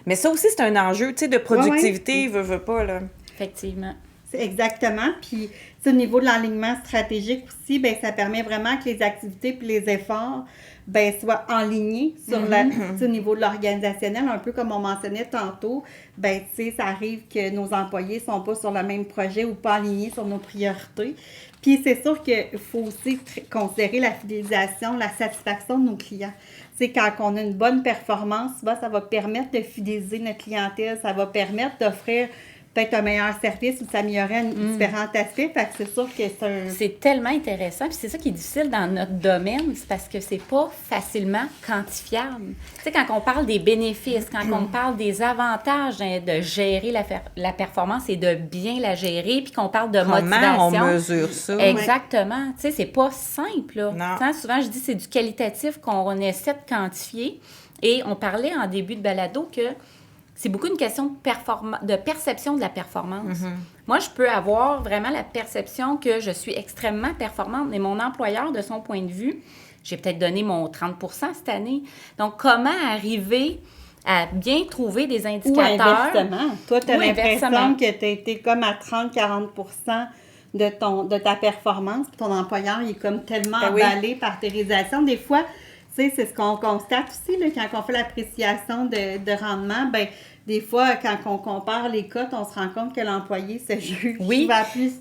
Mais ça aussi, c'est un enjeu, tu sais, de productivité, veut pas, là. Effectivement. Exactement. Puis, au niveau de l'alignement stratégique aussi, bien, ça permet vraiment que les activités puis les efforts, bien, soient alignés sur au niveau de l'organisationnel, un peu comme on mentionnait tantôt. Bien, tu sais, ça arrive que nos employés ne sont pas sur le même projet ou pas alignés sur nos priorités. Puis, c'est sûr qu'il faut aussi considérer la fidélisation, la satisfaction de nos clients. Tu sais, quand on a une bonne performance, ça va permettre de fidéliser notre clientèle, ça va permettre d'offrir peut-être un meilleur service ou de s'améliorer à différents aspects. Fait que c'est sûr que c'est tellement intéressant. Puis c'est ça qui est difficile dans notre domaine, c'est parce que c'est pas facilement quantifiable. Tu sais, quand on parle des bénéfices, quand on parle des avantages de gérer la performance et de bien la gérer, puis qu'on parle de motivation. Comment on mesure ça? Exactement. Tu sais, c'est pas simple, là. Non. Souvent, je dis que c'est du qualitatif qu'on essaie de quantifier. Et on parlait en début de balado que c'est beaucoup une question de perception de la performance. Moi, je peux avoir vraiment la perception que je suis extrêmement performante, mais mon employeur, de son point de vue, j'ai peut-être donné mon 30 % cette année. Donc, comment arriver à bien trouver des indicateurs? Ou inversement. Toi, tu as l'impression que tu as été comme à 30-40 % de ta performance, puis ton employeur, il est comme tellement emballé par tes réalisations. Des fois, tu sais, c'est ce qu'on constate aussi, là, quand on fait l'appréciation de rendement, bien, des fois, quand on compare les cotes, on se rend compte que l'employé se juge souvent plus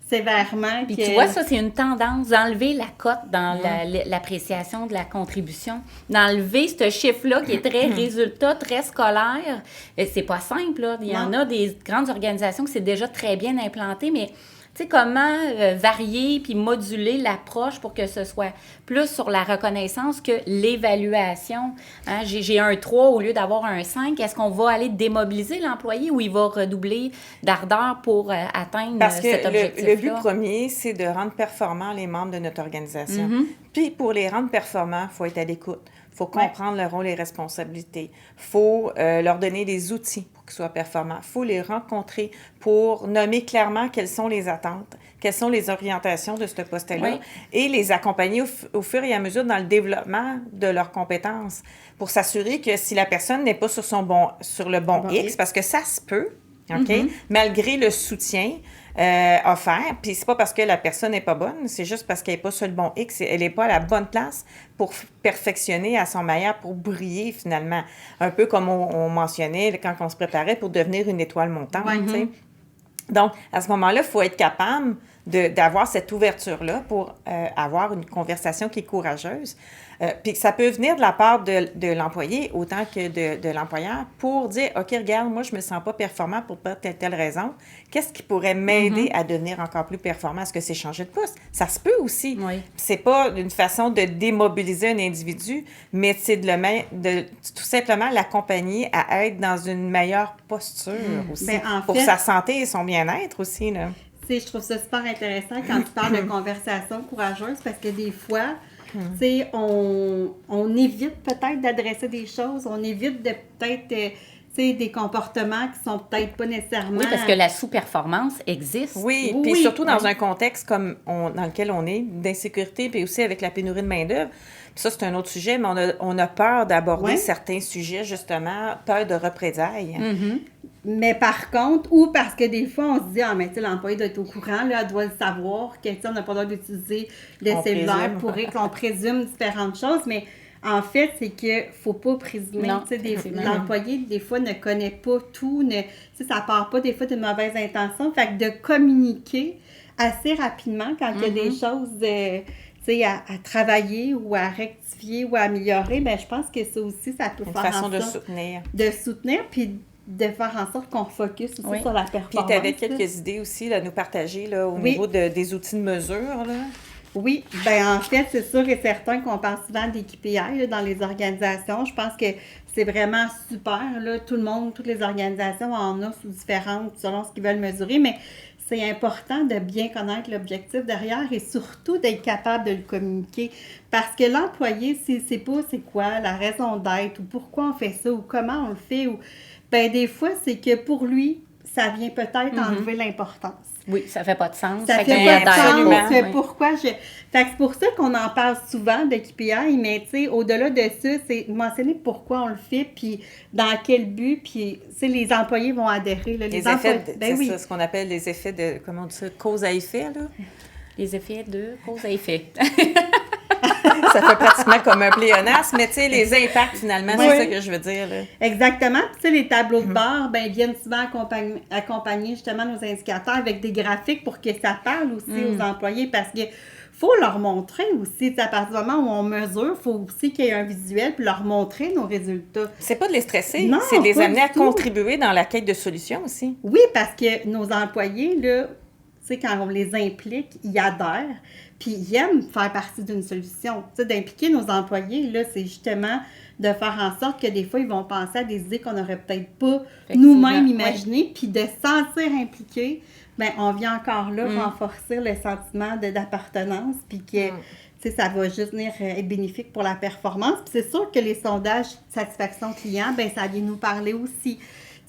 sévèrement. Puis tu vois, ça, c'est une tendance d'enlever la cote dans l'appréciation de la contribution. D'enlever ce chiffre-là qui est très résultat, très scolaire. C'est pas simple, là. Il y en a des grandes organisations que c'est déjà très bien implanté, mais tu sais, comment varier puis moduler l'approche pour que ce soit plus sur la reconnaissance que l'évaluation. Hein? J'ai un 3 au lieu d'avoir un 5. Est-ce qu'on va aller démobiliser l'employé ou il va redoubler d'ardeur pour atteindre cet objectif-là? Parce que le but premier, c'est de rendre performants les membres de notre organisation. Puis pour les rendre performants, il faut être à l'écoute. Il faut comprendre leur rôle et responsabilités. Il faut leur donner des outils pour qu'ils soient performants. Il faut les rencontrer pour nommer clairement quelles sont les attentes, quelles sont les orientations de ce poste-là, Oui. et les accompagner au fur et à mesure dans le développement de leurs compétences pour s'assurer que si la personne n'est pas sur le bon X, parce que ça se peut, OK, malgré le soutien offert, puis c'est pas parce que la personne n'est pas bonne, c'est juste parce qu'elle n'est pas sur le bon X, elle n'est pas à la bonne place pour perfectionner à son meilleur, pour briller finalement. Un peu comme on mentionnait quand on se préparait pour devenir une étoile montante, tu sais. Donc, à ce moment-là, il faut être capable d'avoir cette ouverture-là pour avoir une conversation qui est courageuse. Puis ça peut venir de la part de l'employé autant que de l'employeur pour dire, OK, regarde, moi, je me sens pas performant pour telle raison. Qu'est-ce qui pourrait m'aider à devenir encore plus performant? Est-ce que c'est changer de poste? Ça se peut aussi. Oui. C'est pas une façon de démobiliser un individu, mais c'est de tout simplement l'accompagner à être dans une meilleure posture aussi. Ben, en pour fait, sa santé et son bien-être aussi, là. Je trouve ça super intéressant quand tu parles de conversation courageuse parce que des fois, tu sais, on évite peut-être d'adresser des choses, on évite de peut-être, tu sais, des comportements qui sont peut-être pas nécessairement... Oui, parce que la sous-performance existe. Oui, Oui, puis surtout dans oui. un contexte comme dans lequel on est, d'insécurité, puis aussi avec la pénurie de main-d'œuvre. Puis ça, c'est un autre sujet, mais on a peur d'aborder Ouais. certains sujets, justement, peur de représailles. Mais par contre, ou parce que des fois, on se dit, ah, mais tu sais, l'employé doit être au courant, là, elle doit le savoir, que, tu sais, on n'a pas le droit d'utiliser le On cellulaire présume. qu'on présume différentes choses, mais en fait, c'est que faut pas présumer. Non, Tu sais, effectivement. l'employé, des fois, ne connaît pas tout, tu sais, ça part pas des fois de mauvaises intentions. Fait que de communiquer assez rapidement quand il y a des choses, tu sais, à travailler ou à rectifier ou à améliorer, bien, je pense que ça aussi, ça peut Une faire façon en de sorte soutenir. de soutenir, puis de faire en sorte qu'on focus aussi Oui. sur la Puis performance. tu avais là. quelques idées aussi là, à nous partager là, au Oui. niveau des outils de mesure. Là. Oui, bien en fait, c'est sûr et certain qu'on parle souvent des KPI là, dans les organisations. Je pense que c'est vraiment super. Là, tout le monde, toutes les organisations en ont sous différentes selon ce qu'ils veulent mesurer, mais c'est important de bien connaître l'objectif derrière et surtout d'être capable de le communiquer. Parce que l'employé, s'il ne sait pas c'est quoi la raison d'être ou pourquoi on fait ça ou comment on le fait, ou ben des fois, c'est que pour lui, ça vient peut-être enlever l'importance. Oui, ça fait pas de sens. Ça que fait bien pas de absolument, sens. C'est oui. pourquoi Fait que c'est pour ça qu'on en parle souvent de KPI, mais tu sais, au-delà de ça, c'est mentionner pourquoi on le fait, puis dans quel but, puis tu sais, les employés vont adhérer. Là, Les employés, effets, ben c'est oui. ça, ce qu'on appelle les effets de, comment on dit ça, cause à effet. Là. Les effets de cause à effet. Ça fait pratiquement comme un pléonasme, mais tu sais, les impacts finalement, Oui. c'est ça que je veux dire. Là. Exactement. Puis, tu sais, les tableaux de bord, ben, viennent souvent accompagner justement nos indicateurs avec des graphiques pour que ça parle aussi aux employés parce que faut leur montrer aussi, tu sais, à partir du moment où on mesure, il faut aussi qu'il y ait un visuel puis leur montrer nos résultats. C'est pas de les stresser, Non, c'est de les pas amener du à tout. contribuer dans la quête de solutions aussi. Oui, parce que nos employés, là, tu sais, quand on les implique, ils adhèrent, puis ils aiment faire partie d'une solution. Tu sais, d'impliquer nos employés, là, c'est justement de faire en sorte que des fois, ils vont penser à des idées qu'on n'aurait peut-être pas Effectivement, nous-mêmes oui. imaginées, puis de se sentir impliqués, bien, on vient encore là renforcer le sentiment d'appartenance, puis que, tu sais, ça va juste venir être bénéfique pour la performance. Puis c'est sûr que les sondages satisfaction client, bien, ça vient nous parler aussi.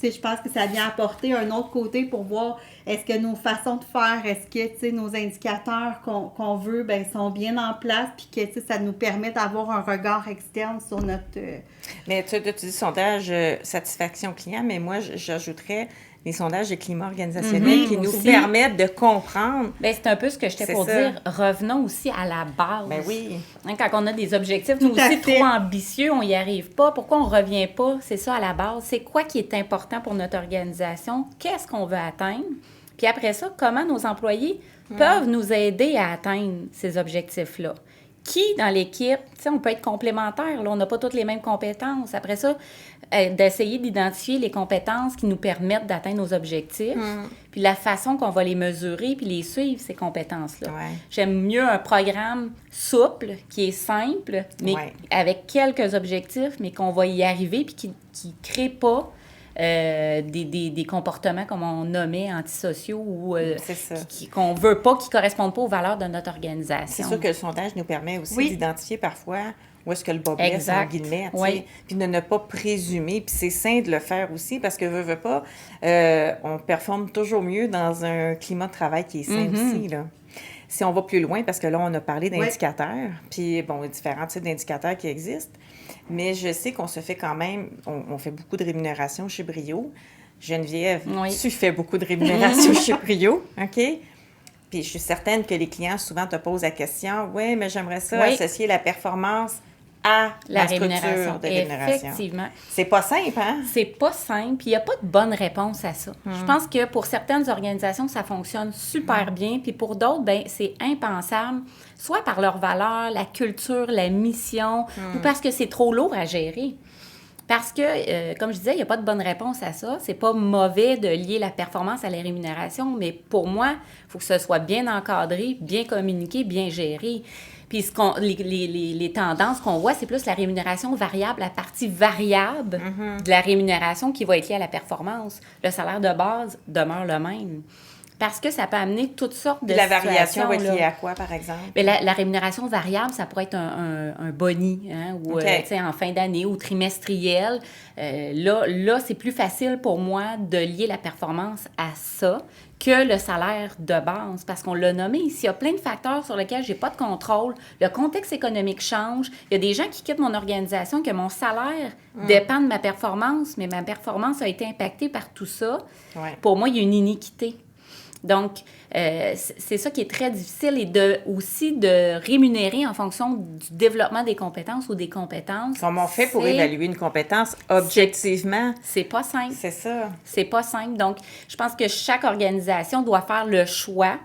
Tu sais, je pense que ça vient apporter un autre côté pour voir est-ce que nos façons de faire, est-ce que, tu sais, nos indicateurs qu'on veut, ben sont bien en place, puis que, tu sais, ça nous permet d'avoir un regard externe sur notre... Mais tu dis sondage satisfaction client, mais moi, j'ajouterais les sondages de climat organisationnel qui nous aussi. permettent de comprendre. Bien, c'est un peu ce que j'étais C'est pour ça. dire. Revenons aussi à la base. Ben oui. Hein, quand on a des objectifs, Tout nous à aussi fait. trop ambitieux, on n'y arrive pas. Pourquoi on ne revient pas? C'est ça à la base. C'est quoi qui est important pour notre organisation? Qu'est-ce qu'on veut atteindre? Puis après ça, comment nos employés peuvent nous aider à atteindre ces objectifs-là? Qui, dans l'équipe, tu sais, on peut être complémentaires, là, on n'a pas toutes les mêmes compétences. Après ça, d'essayer d'identifier les compétences qui nous permettent d'atteindre nos objectifs, puis la façon qu'on va les mesurer, puis les suivre, ces compétences-là. Ouais. J'aime mieux un programme souple, qui est simple, mais Ouais. avec quelques objectifs, mais qu'on va y arriver, puis qui ne crée pas des comportements, comme on nommait, antisociaux ou C'est ça. qu'on ne veut pas, qui ne correspondent pas aux valeurs de notre organisation. C'est sûr que le sondage nous permet aussi Oui. d'identifier parfois où est-ce que le bas blesse, Exact. en guillemets, tu sais, Oui. puis de ne pas présumer. Puis c'est sain de le faire aussi parce que, veut pas, on performe toujours mieux dans un climat de travail qui est sain aussi, là. Si on va plus loin, parce que là, on a parlé d'indicateurs, puis bon, il y a différents types d'indicateurs qui existent, mais je sais qu'on se fait quand même, on fait beaucoup de rémunération chez Brio. Geneviève, Oui. tu fais beaucoup de rémunération chez Brio, OK? Puis je suis certaine que les clients souvent te posent la question, oui, mais j'aimerais ça Oui. associer la performance à La structure rémunération. de rémunération. Effectivement. C'est pas simple, hein? C'est pas simple, puis il n'y a pas de bonne réponse à ça. Je pense que pour certaines organisations, ça fonctionne super bien, puis pour d'autres, ben c'est impensable, soit par leurs valeurs, la culture, la mission, ou parce que c'est trop lourd à gérer. Parce que, comme je disais, il n'y a pas de bonne réponse à ça. C'est pas mauvais de lier la performance à la rémunération, mais pour moi, il faut que ce soit bien encadré, bien communiqué, bien géré. Puis les tendances qu'on voit, c'est plus la rémunération variable, la partie variable de la rémunération qui va être liée à la performance. Le salaire de base demeure le même. Parce que ça peut amener toutes sortes de Puis la variation va être situations, liée là. à quoi, par exemple? Mais la rémunération variable, ça pourrait être un boni, hein, ou OK. tu sais, en fin d'année ou trimestriel. Là, c'est plus facile pour moi de lier la performance à ça que le salaire de base, parce qu'on l'a nommé ici. Il y a plein de facteurs sur lesquels j'ai pas de contrôle. Le contexte économique change. Il y a des gens qui quittent mon organisation, que mon salaire dépend de ma performance, mais ma performance a été impactée par tout ça. Ouais. Pour moi, il y a une iniquité. Donc, c'est ça qui est très difficile et aussi de rémunérer en fonction du développement des compétences ou des compétences. Comment on fait pour C'est- évaluer une compétence objectivement? C'est pas simple. C'est ça. C'est pas simple. Donc, je pense que chaque organisation doit faire le choix.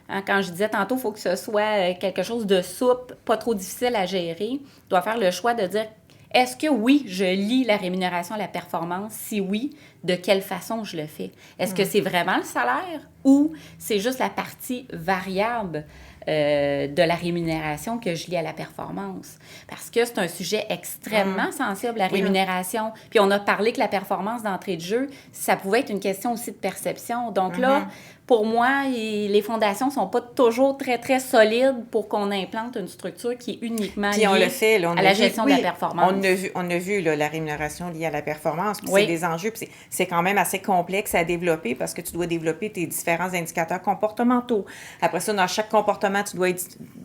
Hein, quand je disais tantôt, il faut que ce soit quelque chose de souple, pas trop difficile à gérer. Doit faire le choix de dire, est-ce que oui, je lie la rémunération à la performance? Si oui, de quelle façon je le fais? Est-ce que c'est vraiment le salaire ou c'est juste la partie variable de la rémunération que je lie à la performance? Parce que c'est un sujet extrêmement sensible, la rémunération. Puis on a parlé que la performance d'entrée de jeu, ça pouvait être une question aussi de perception. Donc là, pour moi, les fondations sont pas toujours très, très solides pour qu'on implante une structure qui est uniquement Puis on liée le fait, là, on à a la vu- gestion de la performance. On a vu là, la rémunération liée à la performance, puis Oui. c'est des enjeux, puis c'est quand même assez complexe à développer parce que tu dois développer tes différents indicateurs comportementaux. Après ça, dans chaque comportement, tu dois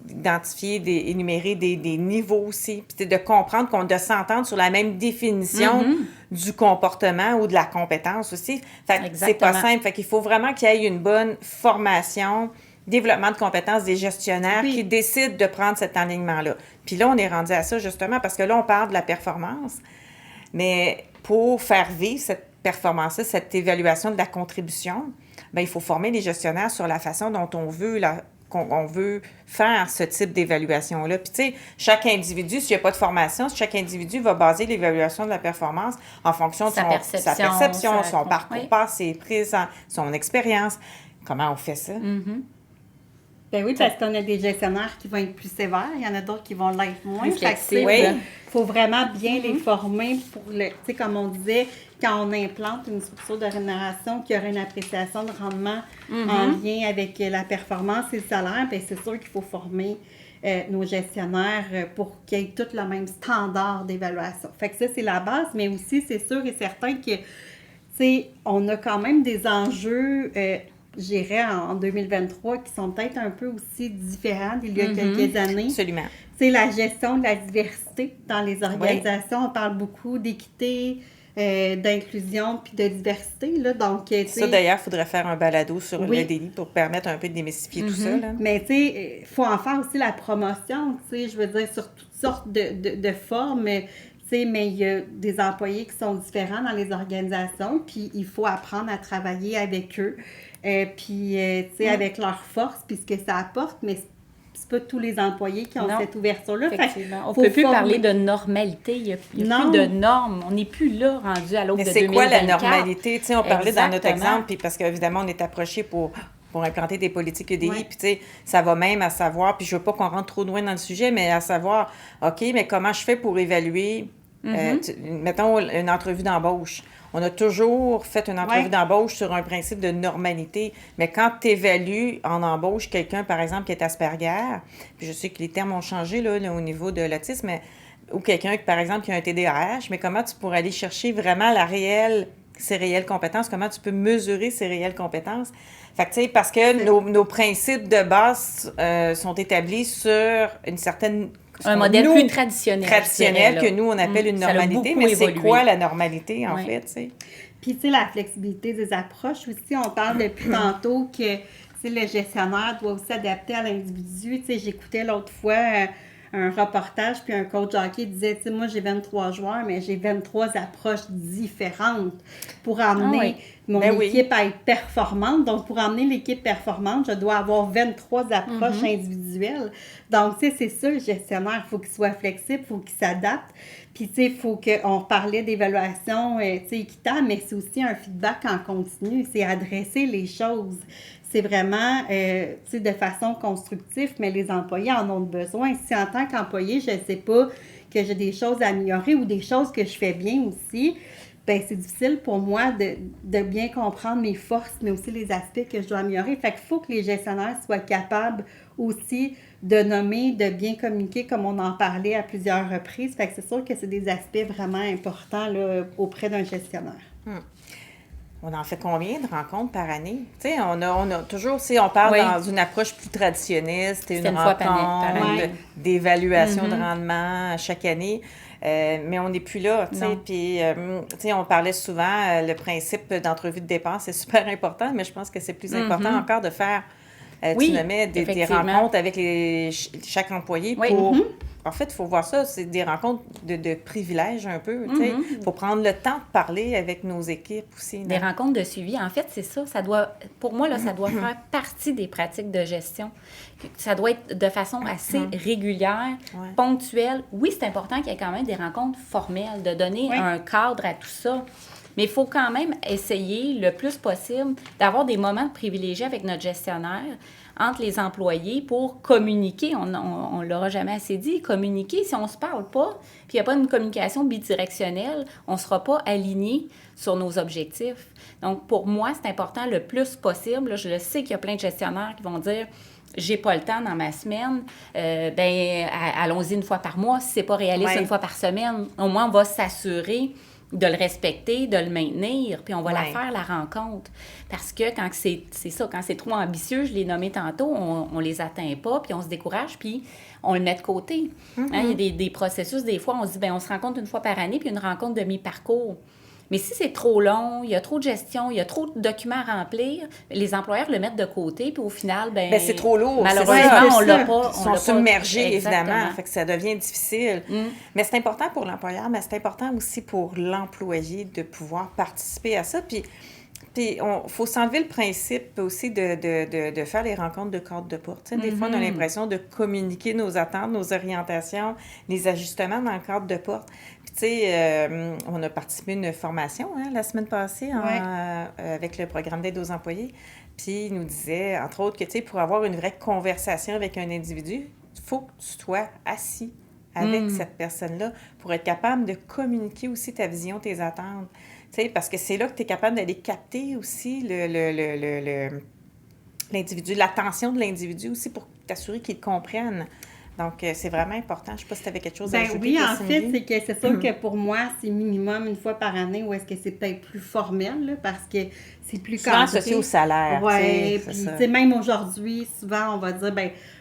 identifier, énumérer des niveaux aussi, puis de comprendre de s'entendre sur la même définition du comportement ou de la compétence aussi. Fait que c'est pas Exactement. simple. Fait qu'il faut vraiment qu'il y ait une bonne formation, développement de compétences des gestionnaires Oui. qui décident de prendre cet alignement-là. Puis là, on est rendu à ça justement parce que là, on parle de la performance, mais pour faire vivre cette performance-là, cette évaluation de la contribution, bien, il faut former les gestionnaires sur la façon dont on veut faire ce type d'évaluation-là. Puis, tu sais, chaque individu, s'il n'y a pas de formation, chaque individu va baser l'évaluation de la performance en fonction de Sa perception, son parcours oui. passé, présent, son expérience. Comment on fait ça? Ben oui, parce qu'on a des gestionnaires qui vont être plus sévères, il y en a d'autres qui vont l'être moins. Plus Fait que, tu sais, flexibles. il faut vraiment bien les former pour tu sais, comme on disait, quand on implante une structure de rémunération qui aurait une appréciation de rendement en lien avec la performance et le salaire, bien, c'est sûr qu'il faut former nos gestionnaires pour qu'ils aient tous le même standard d'évaluation. Fait que ça, c'est la base, mais aussi, c'est sûr et certain que, tu sais, on a quand même des enjeux, je dirais, en 2023, qui sont peut-être un peu aussi différents d'il y a quelques années. Absolument. C'est la gestion de la diversité dans les organisations. On parle beaucoup d'équité, d'inclusion puis de diversité. Là. Donc, tu sais, Ça, d'ailleurs, il faudrait faire un balado sur Oui. le délit pour permettre un peu de démystifier tout ça. Là. mais tu sais, il faut en faire aussi la promotion, tu sais, je veux dire, sur toutes sortes de formes. Tu sais, mais il y a des employés qui sont différents dans les organisations, puis il faut apprendre à travailler avec eux, puis, tu sais, avec leurs forces, puis ce que ça apporte, mais c'est pas tous les employés qui ont Non. cette ouverture-là. Fait que Effectivement. On ne faut peut plus former. parler de normalité. Il n'y a Non. plus de normes. On n'est plus là, rendu à l'aube Mais de c'est 2024. quoi la normalité? Tu sais, on parlait dans notre Exactement. exemple, puis parce qu'évidemment, on est approché pour implanter des politiques EDI, Ouais. puis tu sais, ça va même à savoir, puis je veux pas qu'on rentre trop loin dans le sujet, mais à savoir, OK, mais comment je fais pour évaluer Mettons une entrevue d'embauche. On a toujours fait une entrevue d'embauche sur un principe de normalité, mais quand tu évalues en embauche quelqu'un, par exemple, qui est Asperger, puis je sais que les termes ont changé là, au niveau de l'autisme, ou quelqu'un, par exemple, qui a un TDAH, mais comment tu pourrais aller chercher vraiment ses réelles compétences, comment tu peux mesurer ses réelles compétences. Fait que, tu sais, parce que nos principes de base sont établis sur une certaine... Un modèle plus traditionnel. Que nous, on appelle une normalité. Mais c'est quoi la normalité, en fait, tu sais? Puis, tu sais, la flexibilité des approches aussi, on parle depuis tantôt que, tu sais, le gestionnaire doit aussi s'adapter à l'individu. Tu sais, j'écoutais l'autre fois un reportage, puis un coach hockey disait, tu sais, moi, j'ai 23 joueurs, mais j'ai 23 approches différentes pour amener mon équipe à être performante. Donc, pour amener l'équipe performante, je dois avoir 23 approches individuelles. Donc, tu sais, c'est ça, le gestionnaire. Il faut qu'il soit flexible, il faut qu'il s'adapte. Puis, tu sais, il faut qu'on parlait d'évaluation, tu sais, équitable, mais c'est aussi un feedback en continu. C'est adresser les choses. C'est vraiment, tu sais, de façon constructive, mais les employés en ont besoin. Si en tant qu'employé, je ne sais pas que j'ai des choses à améliorer ou des choses que je fais bien aussi, bien, c'est difficile pour moi de bien comprendre mes forces, mais aussi les aspects que je dois améliorer. Fait qu'il faut que les gestionnaires soient capables aussi de nommer, de bien communiquer, comme on en parlait à plusieurs reprises. Fait que c'est sûr que c'est des aspects vraiment importants là, auprès d'un gestionnaire. On en fait combien de rencontres par année? Tu sais, on a toujours, si on parle dans une approche plus traditionnelle, c'était une rencontre d'évaluation de rendement chaque année, mais on n'est plus là, tu sais. Puis, tu sais, on parlait souvent, le principe d'entrevue de départ, c'est super important, mais je pense que c'est plus important encore de faire, tu nommais des rencontres avec chaque employé pour... En fait, il faut voir ça, c'est des rencontres de privilèges un peu, tu sais. Il faut prendre le temps de parler avec nos équipes aussi. Des rencontres de suivi, en fait, c'est ça. Ça doit, pour moi, là, ça doit faire partie des pratiques de gestion. Ça doit être de façon assez régulière, ponctuelle. Oui, c'est important qu'il y ait quand même des rencontres formelles, de donner un cadre à tout ça. Mais il faut quand même essayer le plus possible d'avoir des moments privilégiés avec notre gestionnaire, entre les employés pour communiquer. On ne l'aura jamais assez dit, communiquer. Si on ne se parle pas, puis il n'y a pas une communication bidirectionnelle, on ne sera pas aligné sur nos objectifs. Donc, pour moi, c'est important le plus possible. Là, je le sais qu'il y a plein de gestionnaires qui vont dire « j'ai pas le temps dans ma semaine, allons-y une fois par mois. Si c'est pas réaliste une fois par semaine, au moins on va s'assurer de le respecter, de le maintenir, puis on va la faire, la rencontre. Parce que quand quand c'est trop ambitieux, je l'ai nommé tantôt, on les atteint pas, puis on se décourage, puis on le met de côté. Il y a des processus, des fois, on se dit, on se rencontre une fois par année, puis une rencontre de mi-parcours. Mais si c'est trop long, il y a trop de gestion, il y a trop de documents à remplir, les employeurs le mettent de côté, puis au final, c'est trop lourd. Malheureusement, on l'a pas. Ils sont submergés, évidemment, fait que ça devient difficile. Mais c'est important pour l'employeur, mais c'est important aussi pour l'employé de pouvoir participer à ça. Puis il faut s'enlever le principe aussi de faire les rencontres de cadre de porte. Tu sais, des fois, on a l'impression de communiquer nos attentes, nos orientations, les ajustements dans le cadre de porte. Puis, tu sais, on a participé à une formation la semaine passée avec le programme d'aide aux employés. Puis, il nous disait, entre autres, que, tu sais, pour avoir une vraie conversation avec un individu, il faut que tu sois assis avec cette personne-là pour être capable de communiquer aussi ta vision, tes attentes. Tu sais, parce que c'est là que tu es capable d'aller capter aussi l'individu, l'attention de l'individu aussi pour t'assurer qu'il comprenne. Donc, c'est vraiment important. Je ne sais pas si tu avais quelque chose à ajouter. Oui, en fait, c'est sûr que pour moi, c'est minimum une fois par année ou est-ce que c'est peut-être plus formel, là, parce que c'est plus souvent associé au salaire. Oui, puis même aujourd'hui, souvent, on va dire,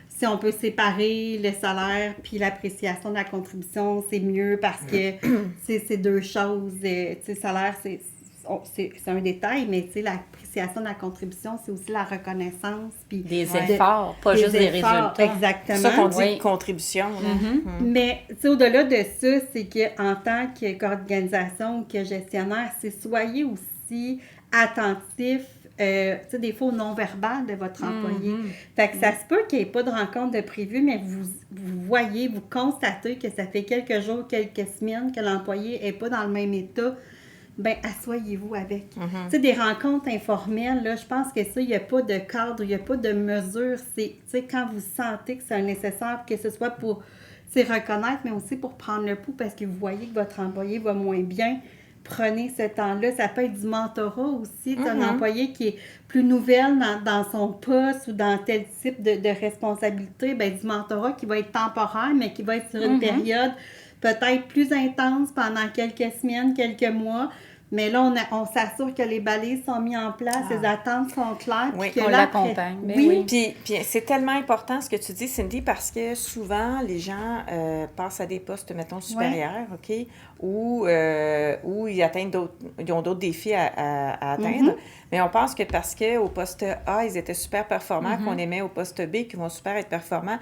si on peut séparer le salaire puis l'appréciation de la contribution, c'est mieux parce que c'est deux choses. Tu sais, salaire, c'est un détail, mais tu sais, l'appréciation de la contribution, c'est aussi la reconnaissance. Puis des efforts, pas juste des résultats. Exactement. C'est ça qu'on dit contribution. Mais tu sais, au-delà de ça, c'est qu'en tant qu'organisation ou que gestionnaire, c'est soyez aussi attentif. Tu sais, des fois, au non-verbal de votre employé. Fait que ça se peut qu'il n'y ait pas de rencontre de prévu, mais vous voyez, vous constatez que ça fait quelques jours, quelques semaines que l'employé n'est pas dans le même état. Bien, asseyez-vous avec. Tu sais, des rencontres informelles, là, je pense que ça, il n'y a pas de cadre, il n'y a pas de mesure. C'est, tu sais, quand vous sentez que c'est nécessaire, que ce soit pour c'est reconnaître, mais aussi pour prendre le pouls parce que vous voyez que votre employé va moins bien. Prenez ce temps-là. Ça peut être du mentorat aussi. Un employé qui est plus nouvelle dans son poste ou dans tel type de responsabilité, bien, du mentorat qui va être temporaire, mais qui va être sur une période peut-être plus intense pendant quelques semaines, quelques mois. Mais là, on s'assure que les balises sont mises en place, les attentes sont claires. Oui, puis que on là, l'accompagne. après- Oui. Puis c'est tellement important ce que tu dis, Cindy, parce que souvent, les gens passent à des postes, mettons, supérieurs, OK, où ils atteignent ils ont d'autres défis à atteindre. Mais on pense que parce qu'au poste A, ils étaient super performants, qu'on les met au poste B, qu'ils vont super être performants.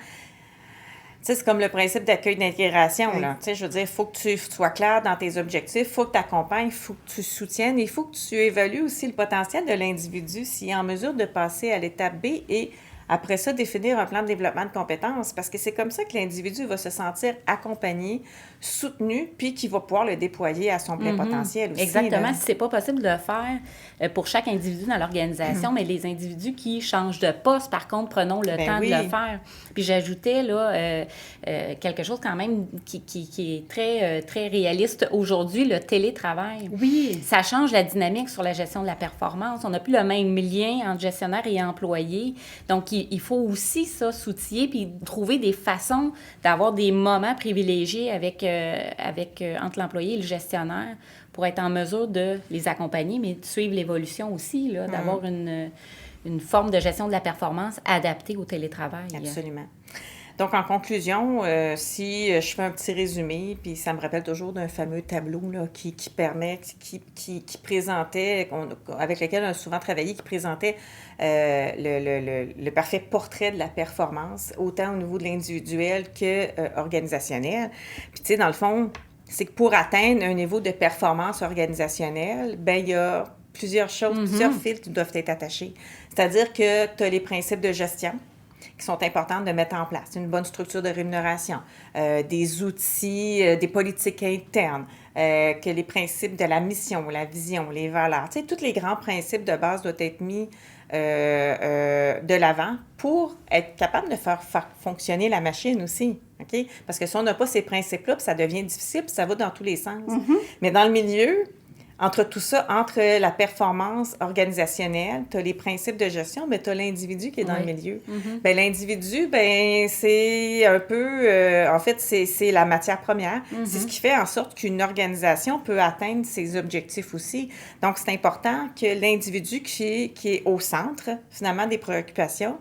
Tu sais, c'est comme le principe d'accueil d'intégration, Oui. là. Tu sais, je veux dire, il faut que tu sois clair dans tes objectifs, il faut que tu accompagnes, il faut que tu soutiennes, il faut que tu évalues aussi le potentiel de l'individu s'il est en mesure de passer à l'étape B et après ça, définir un plan de développement de compétences parce que c'est comme ça que l'individu va se sentir accompagné, soutenu, puis qu'il va pouvoir le déployer à son plein potentiel aussi. Exactement. là. Si c'est pas possible de le faire pour chaque individu dans l'organisation, mais les individus qui changent de poste, par contre, prenons le temps oui. de le faire. Puis j'ajoutais là quelque chose quand même qui est très, très réaliste aujourd'hui, le télétravail. Oui. Ça change la dynamique sur la gestion de la performance. On n'a plus le même lien entre gestionnaire et employé. Donc, il faut aussi ça s'outiller puis trouver des façons d'avoir des moments privilégiés entre l'employé et le gestionnaire pour être en mesure de les accompagner, mais de suivre l'évolution aussi, là, d'avoir une forme de gestion de la performance adaptée au télétravail. Absolument. Donc, en conclusion, si je fais un petit résumé, puis ça me rappelle toujours d'un fameux tableau là, qui présentait, avec lequel on a souvent travaillé, qui présentait le parfait portrait de la performance, autant au niveau de l'individuel que organisationnel. Puis, tu sais, dans le fond, c'est que pour atteindre un niveau de performance organisationnelle, bien, il y a plusieurs choses, plusieurs fils qui doivent être attachés. C'est-à-dire que tu as les principes de gestion qui sont importantes de mettre en place. Une bonne structure de rémunération, des outils, des politiques internes, que les principes de la mission, la vision, les valeurs, tu sais, tous les grands principes de base doivent être mis de l'avant pour être capable de faire fonctionner la machine aussi, OK? Parce que si on n'a pas ces principes-là, puis ça devient difficile, puis ça va dans tous les sens. Mais dans le milieu, entre tout ça, entre la performance organisationnelle, tu as les principes de gestion, mais tu as l'individu qui est dans le milieu. Bien, l'individu, bien, c'est un peu... en fait, c'est la matière première. C'est ce qui fait en sorte qu'une organisation peut atteindre ses objectifs aussi. Donc, c'est important que l'individu qui est au centre, finalement, des préoccupations,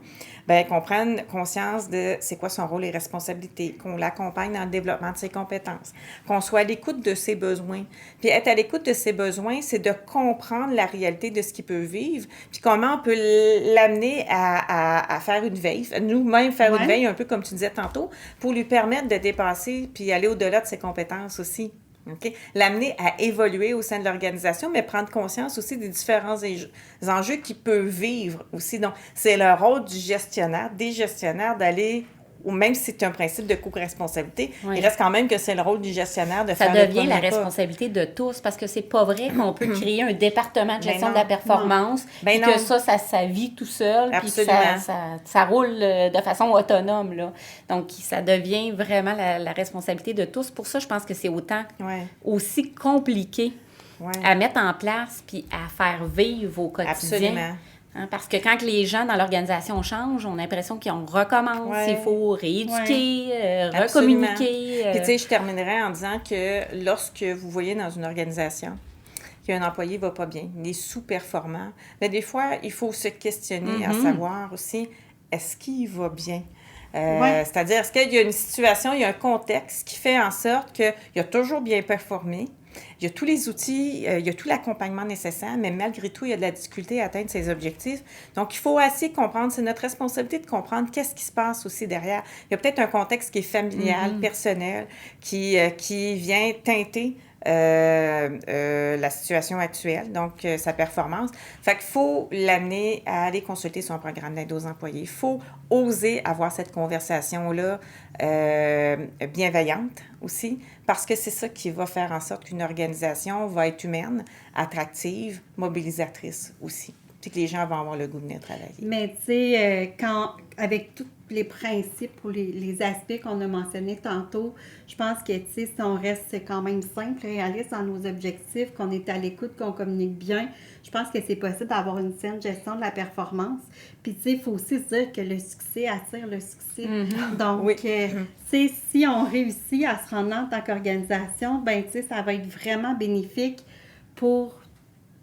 bien, qu'on prenne conscience de c'est quoi son rôle et responsabilités, qu'on l'accompagne dans le développement de ses compétences, qu'on soit à l'écoute de ses besoins. Puis être à l'écoute de ses besoins, c'est de comprendre la réalité de ce qu'il peut vivre, puis comment on peut l'amener à faire une veille, nous-mêmes faire une veille, un peu comme tu disais tantôt, pour lui permettre de dépasser puis aller au-delà de ses compétences aussi. Okay? L'amener à évoluer au sein de l'organisation, mais prendre conscience aussi des différents enjeux qu'il peut vivre aussi. Donc, c'est le rôle du gestionnaire, des gestionnaires d'aller, ou même si c'est un principe de co-responsabilité, il reste quand même que c'est le rôle du gestionnaire de faire le premier pas. Ça devient la responsabilité de tous, parce que c'est pas vrai qu'on peut créer un département de gestion de la performance, puis que ça vit tout seul, puis que ça roule de façon autonome, là. Donc, ça devient vraiment la responsabilité de tous. Pour ça, je pense que c'est aussi compliqué à mettre en place puis à faire vivre au quotidien. Absolument. Hein, parce que quand les gens dans l'organisation changent, on a l'impression qu'on recommence, il faut rééduquer, recommuniquer. Puis tu sais, je terminerai en disant que lorsque vous voyez dans une organisation qu'un employé va pas bien, il est sous-performant, bien, des fois, il faut se questionner à savoir aussi, est-ce qu'il va bien? C'est-à-dire, est-ce qu'il y a une situation, il y a un contexte qui fait en sorte qu'il a toujours bien performé, il y a tous les outils, il y a tout l'accompagnement nécessaire, mais malgré tout, il y a de la difficulté à atteindre ses objectifs. Donc, il faut assez comprendre, c'est notre responsabilité de comprendre qu'est-ce qui se passe aussi derrière. Il y a peut-être un contexte qui est familial, personnel, qui vient teinter la situation actuelle, donc sa performance. Fait qu'il faut l'amener à aller consulter son programme d'aide aux employés. Il faut oser avoir cette conversation-là bienveillante aussi, parce que c'est ça qui va faire en sorte qu'une organisation va être humaine, attractive, mobilisatrice aussi. Puis que les gens vont avoir le goût de venir travailler. Mais tu sais, avec les principes ou les aspects qu'on a mentionnés tantôt, je pense que, tu sais, si on reste quand même simple, réaliste dans nos objectifs, qu'on est à l'écoute, qu'on communique bien, je pense que c'est possible d'avoir une saine gestion de la performance. Puis, tu sais, il faut aussi se dire que le succès attire le succès. Donc, Oui. tu sais, si on réussit à se rendre là en tant qu'organisation, ben tu sais, ça va être vraiment bénéfique pour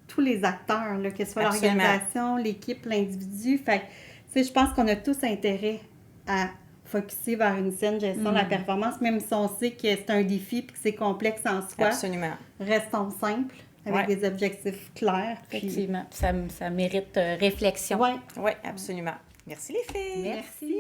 tous les acteurs, là, que ce soit Absolument. l'organisation, l'équipe, l'individu. Fait que, tu sais, je pense qu'on a tous intérêt à focusser vers une saine gestion de la performance, même si on sait que c'est un défi et que c'est complexe en soi. Absolument. Restons simples, avec Ouais. des objectifs clairs. Puis... Effectivement. Ça mérite réflexion. Ouais. Oui, absolument. Merci les filles. Merci.